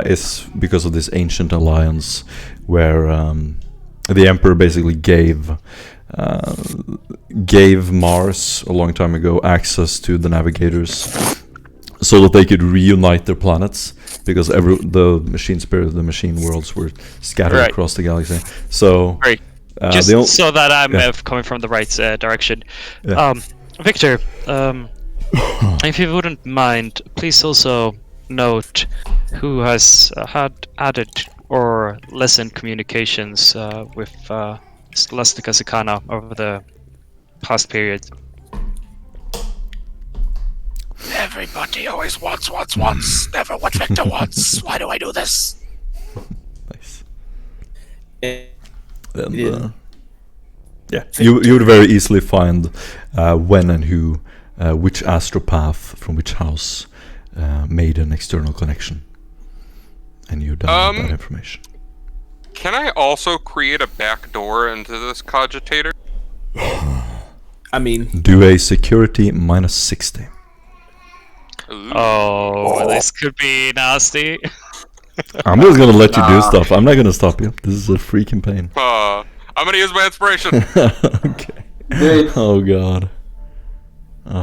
is because of this ancient alliance where the Emperor basically gave Mars a long time ago access to the navigators so that they could reunite their planets, because the machine spirit of the machine worlds were scattered across the galaxy. So just so that I'm coming from the right direction. Victor, if you wouldn't mind, please also note who has had added or lessened communications with Scholastica Sicana over the past period. Everybody always wants, never what Victor wants. Why do I do this? Nice. Yeah. You would very easily find when and who, which astropath from which house made an external connection, and you download that information. Can I also create a backdoor into this cogitator? I mean, do a security -60. Oh, this could be nasty. I'm just gonna let you do stuff. I'm not gonna stop you. This is a free campaign. I'm gonna use my inspiration. Okay. Do it. Oh god.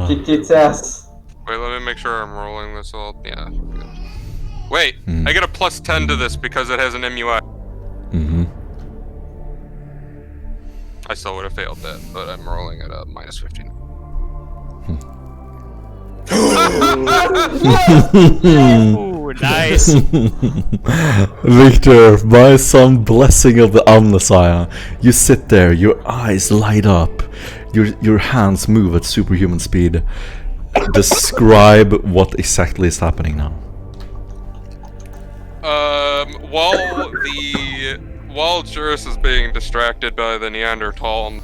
Kick its ass. Wait, let me make sure I'm rolling this all. Yeah. Good. Wait, Hmm. I get a +10 to this because it has an MUI. Mm-hmm. I still would have failed that, but I'm rolling at a -15. Ooh, nice. Victor, by some blessing of the Omnissiah, you sit there, your eyes light up, your hands move at superhuman speed. Describe what exactly is happening now. While Juris is being distracted by the Neanderthal,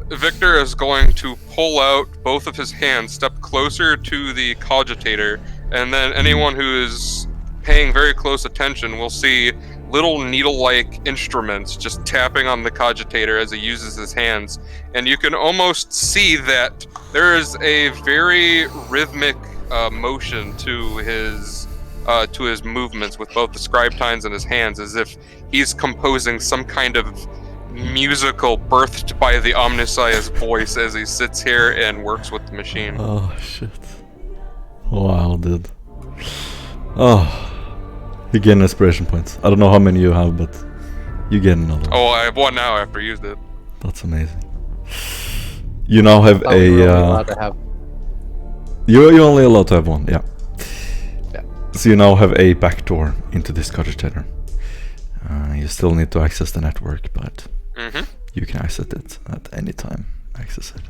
Victor is going to pull out both of his hands, step closer to the cogitator, and then anyone who is paying very close attention will see little needle-like instruments just tapping on the cogitator as he uses his hands. And you can almost see that there is a very rhythmic motion to his movements with both the scribe tines and his hands, as if he's composing some kind of musical birthed by the Omnissiah's voice as he sits here and works with the machine. Oh shit. Wow, dude. Oh. You get an inspiration point. I don't know how many you have, but you get another. Oh, I have one now after I used it. That's amazing. You now have Oh, we're only allowed to have. You're only allowed to have one, yeah. Yeah. So you now have a backdoor into this cogitator. You still need to access the network, but you can access it at any time. Access it.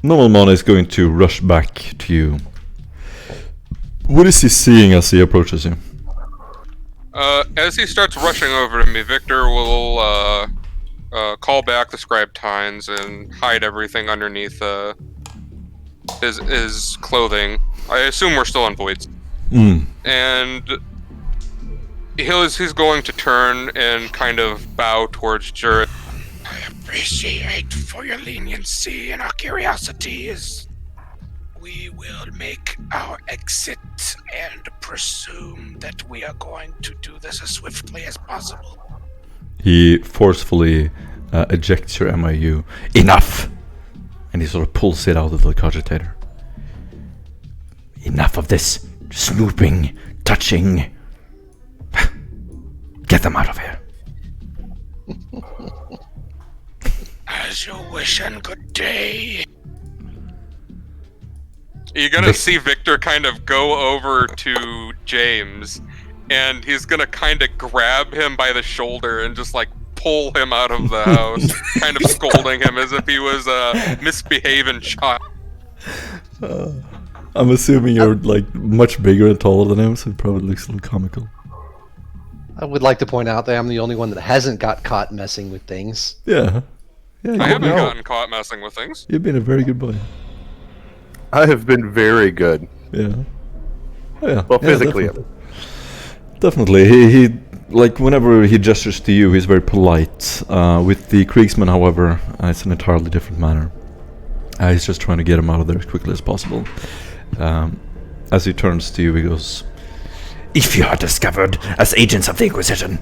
Normal Mon is going to rush back to you. What is he seeing as he approaches you? As he starts rushing over to me, Victor will call back the scribe tines and hide everything underneath his clothing. I assume we're still on voids. And he's going to turn and kind of bow towards Juris. I appreciate for your leniency and our curiosity is we will make our exit and presume that we are going to do this as swiftly as possible. He forcefully ejects your MIU. Enough! And he sort of pulls it out of the cogitator. Enough of this snooping, touching. Get them out of here. As you wish and good day. You're gonna see Victor kind of go over to James, and he's gonna kind of grab him by the shoulder and just like pull him out of the house, kind of scolding him as if he was a misbehaving child. I'm assuming you're like much bigger and taller than him, so it probably looks a little comical. I would like to point out that I'm the only one that hasn't got caught messing with things. Yeah. Yeah, I haven't gotten caught messing with things. You've been a very good boy. I have been very good. Yeah. Oh, yeah. Well, Yeah, physically. Definitely. He like whenever he gestures to you, he's very polite. With the Kriegsman, however, it's an entirely different manner. He's just trying to get him out of there as quickly as possible. As he turns to you, he goes, If you are discovered as agents of the Inquisition,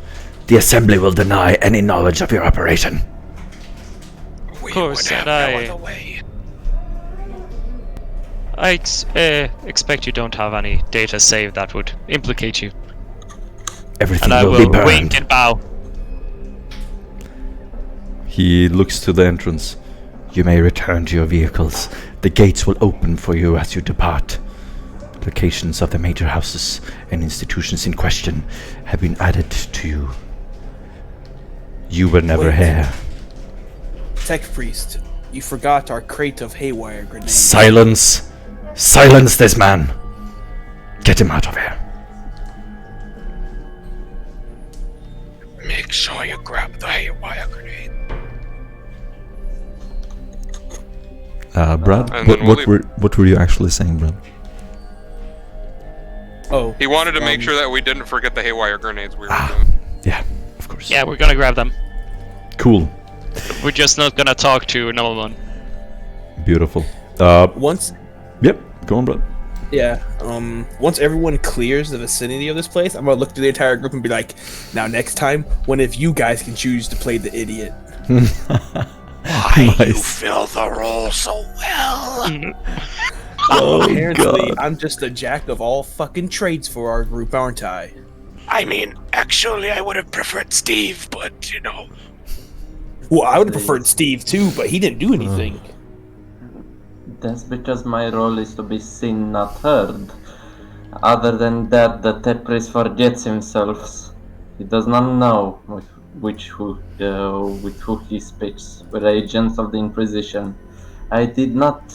the Assembly will deny any knowledge of your operation. We course, would have and no I- other way. I expect you don't have any data saved that would implicate you. Everything And I will be will burned. wink and bow. he looks to the entrance. You may return to your vehicles. The gates will open for you as you depart. Locations of the major houses and institutions in question have been added to you. You were never Wait. here. Tech Priest, you forgot our crate of haywire grenades. Silence! Silence this man! Get him out of here. Make sure you grab the haywire grenade. Brad, And then we'll leave. what were you actually saying, Brad? Oh, He wanted to make sure that we didn't forget the haywire grenades we were Ah. doing. Yeah, of course. Yeah, we're gonna grab them. Cool. We're just not gonna talk to Nolan. Beautiful. once Yep, go on, Brad. Yeah. Once everyone clears the vicinity of this place, I'm gonna look through the entire group and be like, "Now, next time, one of you guys can choose to play the idiot." Why you Nice. fill the role so well? Oh, Apparently, God. I'm just a jack of all fucking trades for our group, aren't I? I mean, actually, I would have preferred Steve, but you know. Well, I would have preferred Steve too, but he didn't do anything. That's because my role is to be seen, not heard. Other than that, the tech priest forgets himself. He does not know with who he speaks. We're agents of the Inquisition. I did not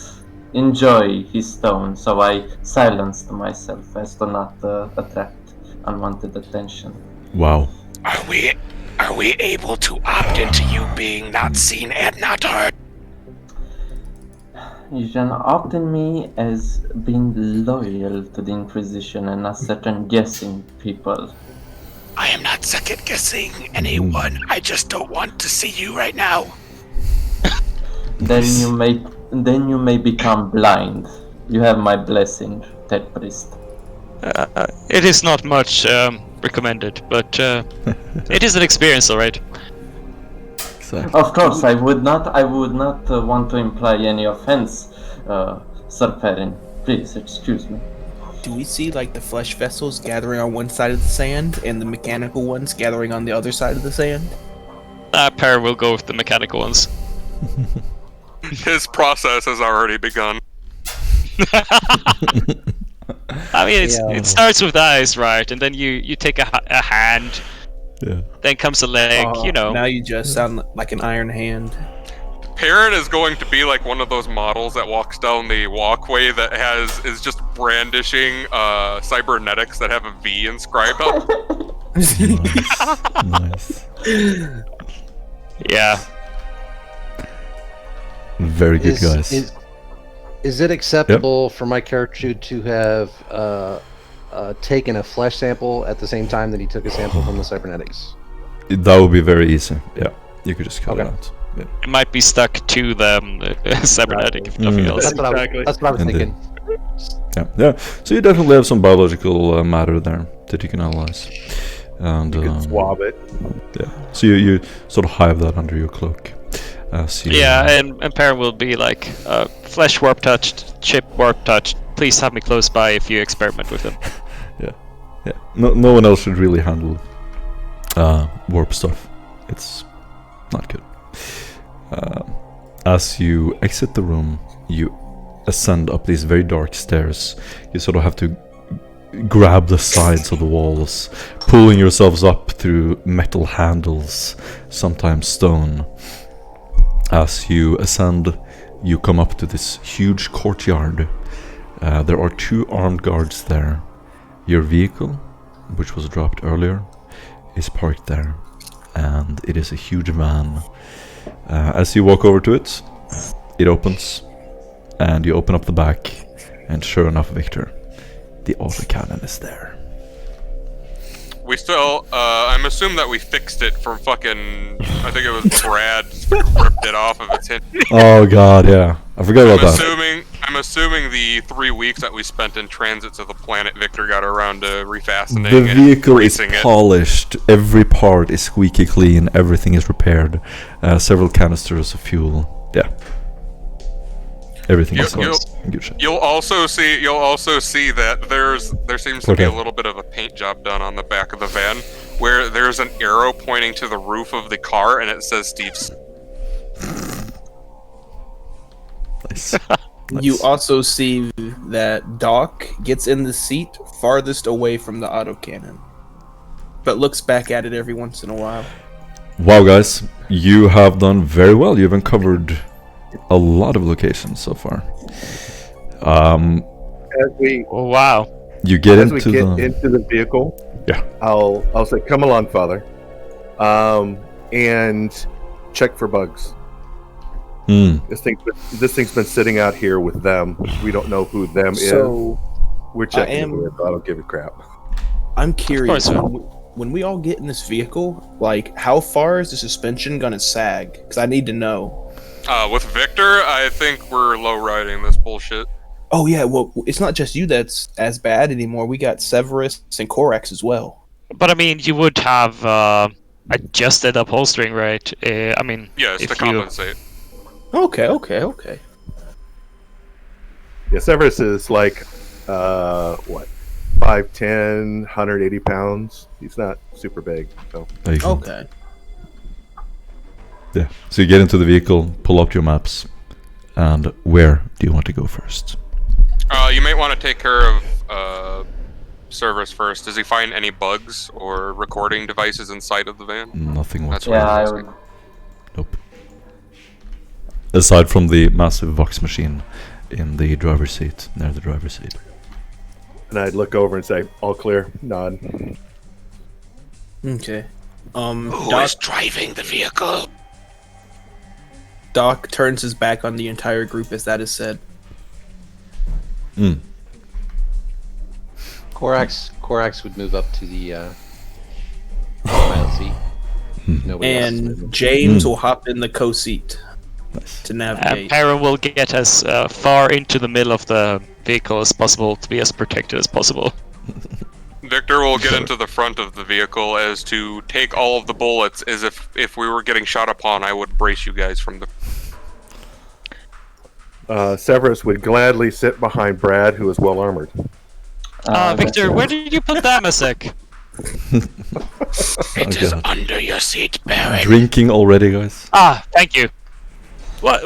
enjoy his tone, so I silenced myself as to not attract unwanted attention. Wow. Are we able to opt into you being not seen and not heard? You can opt in me as being loyal to the Inquisition and not second guessing people. I am not second guessing anyone. I just don't want to see you right now. Then you may become blind. You have my blessing, Tech Priest. It is not much recommended, but it is an experience, alright. Exactly. Of course, I would not want to imply any offense, Sir Perrin. Please excuse me. Do we see like the flesh vessels gathering on one side of the sand and the mechanical ones gathering on the other side of the sand? Per will go with the mechanical ones. His process has already begun. I mean, it starts with eyes, right? And then you take a hand, Yeah. then comes a leg, you know. Now you just sound like an iron hand. Perrin is going to be like one of those models that walks down the walkway that is just brandishing cybernetics that have a V inscribed on. Nice. Yeah. Very good, guys. Is it acceptable for my character to have taken a flesh sample at the same time that he took a sample from the cybernetics? That would be very easy. Yeah. You could just cut it Okay. out. Yeah. It might be stuck to the cybernetic, if nothing else. That's what I was Indeed. thinking. Yeah. So you definitely have some biological matter there that you can analyze. And You can swab it. yeah. So you sort of hide that under your cloak. Yeah, and Perrin will be like, flesh warp touched, chip warp touched. Please have me close by if you experiment with them. Yeah. No one else should really handle warp stuff. It's not good. As you exit the room, you ascend up these very dark stairs. You sort of have to grab the sides of the walls, pulling yourselves up through metal handles, sometimes stone. As you ascend, you come up to this huge courtyard. There are 2 armed guards there. Your vehicle, which was dropped earlier, is parked there, and it is a huge van. As you walk over to it, it opens, and you open up the back, and sure enough, Victor, the autocannon is there. We still, I'm assuming that we fixed it from fucking, I think it was Brad ripped it off of its hinge. Oh god, yeah. I forgot about that. I'm assuming the 3 weeks that we spent in transit to the planet, Victor got around to refastening The it, vehicle is greasing it. polished, every part is squeaky clean, everything is repaired. Several canisters of fuel. Yeah. Everything is in good shape. You'll also see that there seems to be a little bit of a paint job done on the back of the van, where there's an arrow pointing to the roof of the car, and it says Steve's. Nice. You also see that Doc gets in the seat farthest away from the autocannon, but looks back at it every once in a while. Wow, guys, you have done very well. You've uncovered a lot of locations so far. As we Oh, wow. You get as we into get the into the vehicle, Yeah. I'll say, "Come along, Father," and check for bugs. This thing's been sitting out here with them. We don't know who them is. We're checking it. I don't give a crap. I'm curious. Of course, When we all get in this vehicle, like, how far is the suspension gonna sag? Because I need to know. With Victor, I think we're low riding this bullshit. Oh yeah, well, it's not just you that's as bad anymore. We got Severus and Corax as well. But I mean, you would have adjusted upholstering, right? I mean, Yes, if to you... compensate. Okay. Yeah, Severus is like, what, 5'10", 180 pounds. He's not super big. So Excellent. Okay. Yeah. So you get into the vehicle, pull up your maps, and where do you want to go first? You might want to take care of Cerberus first. Does he find any bugs or recording devices inside of the van? Nothing That's whatsoever. what Yeah, I I was would. asking. Nope. Aside from the massive Vox machine in the driver's seat, near the driver's seat. and I'd look over and say, "All clear." Nod. Okay. Who is driving the vehicle? Doc turns his back on the entire group as that is said. Corax would move up to the pilot seat. Nobody else is And moving. James will hop in the co-seat Nice. to navigate. Perrin will get as far into the middle of the vehicle as possible to be as protected as possible. Victor will get into the front of the vehicle as to take all of the bullets, as if we were getting shot upon, I would brace you guys from the... Severus would gladly sit behind Brad, who is well armored. Victor, where did you put that, Masek? It is God. under your seat, Baron. Drinking already, guys? Ah, thank you. What?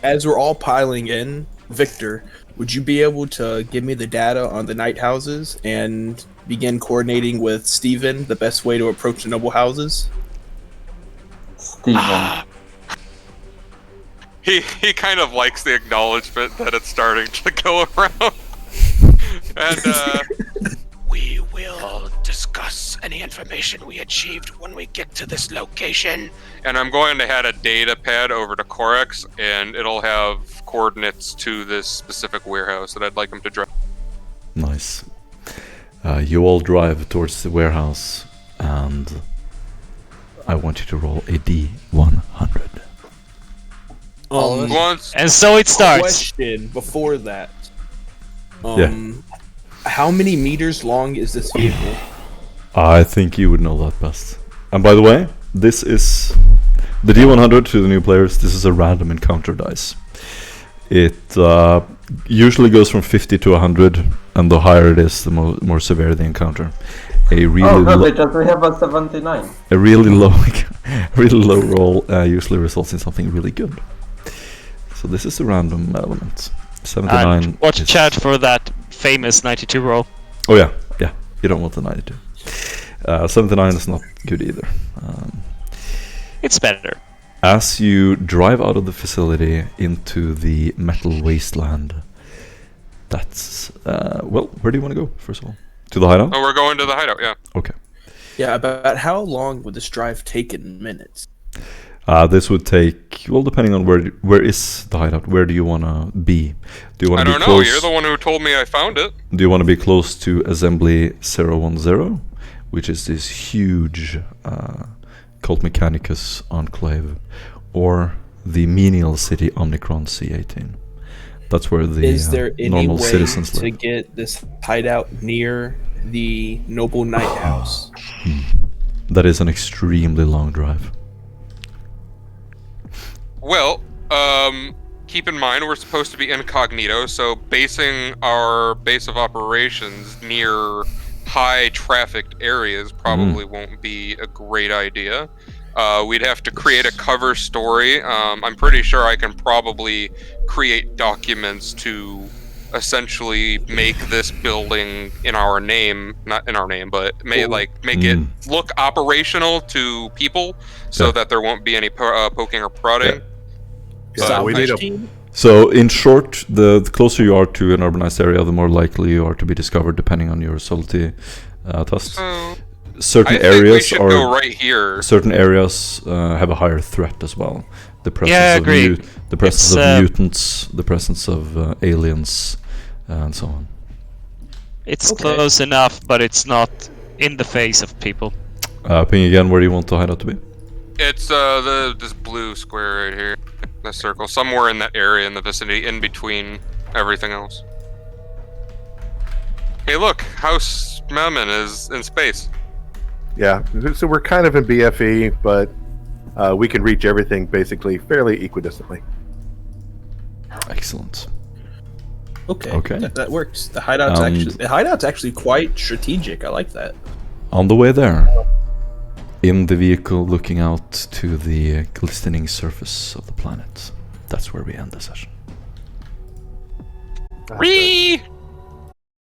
As we're all piling in, Victor, would you be able to give me the data on the night houses and begin coordinating with Steven the best way to approach the noble houses? Steven. He kind of likes the acknowledgement that it's starting to go around. And, We will discuss any information we achieved when we get to this location. and I'm going to head a data pad over to Corex, and it'll have coordinates to this specific warehouse that I'd like him to drive. Nice. You all drive towards the warehouse, and I want you to roll a D100. Once, And so it starts. Question before that. How many meters long is this vehicle? I think you would know that best. And by the way, this is the D100 to the new players. This is a random encounter dice. It usually goes from 50 to 100, and the higher it is, the more severe the encounter. A really Because we have a 79. a really low, really low roll usually results in something really good. So this is a random element. 79. And watch is- chat for that famous 92 roll. Oh yeah. You don't want the 92. 79 is not good either. It's better. As you drive out of the facility into the metal wasteland, that's where do you want to go first of all? To the hideout? oh, we're going to the hideout, yeah. Okay. Yeah, about how long would this drive take in minutes? This would take, well, depending on where is the hideout. Where do you want to be? Do you want I to be don't know, close? you're the one who told me I found it. Do you want to be close to Assembly 010, which is this huge Cult Mechanicus enclave, or the menial city Omnicron C18? That's where the Is there any normal way citizens to live. get this hideout near the Noble Night House? That is an extremely long drive. Well, keep in mind we're supposed to be incognito, so basing our base of operations near high trafficked areas probably won't be a great idea. We'd have to create a cover story. I'm pretty sure I can probably create documents to essentially make this building in our name, not in our name, but make it look operational to people, so Yeah. that there won't be any poking or prodding. Yeah, we need a Team? So, in short, the closer you are to an urbanized area, the more likely you are to be discovered, depending on your subtlety tests. So I Certain think we areas should are go right here. certain areas have a higher threat as well. The presence Yeah, I of agree. the presence It's, of mutants, the presence of aliens, and so on. It's Okay. close enough, but it's not in the face of people. Ping again. Where do you want the hideout to be? It's this blue square right here, the circle, somewhere in that area in the vicinity, in between everything else. Hey, look, House Mammon is in space. Yeah, so we're kind of in BFE, but we can reach everything basically fairly equidistantly. Excellent. Okay. That works. The hideout's actually quite strategic. I like that. On the way there, in the vehicle looking out to the glistening surface of the planet, that's where we end the session. Whee!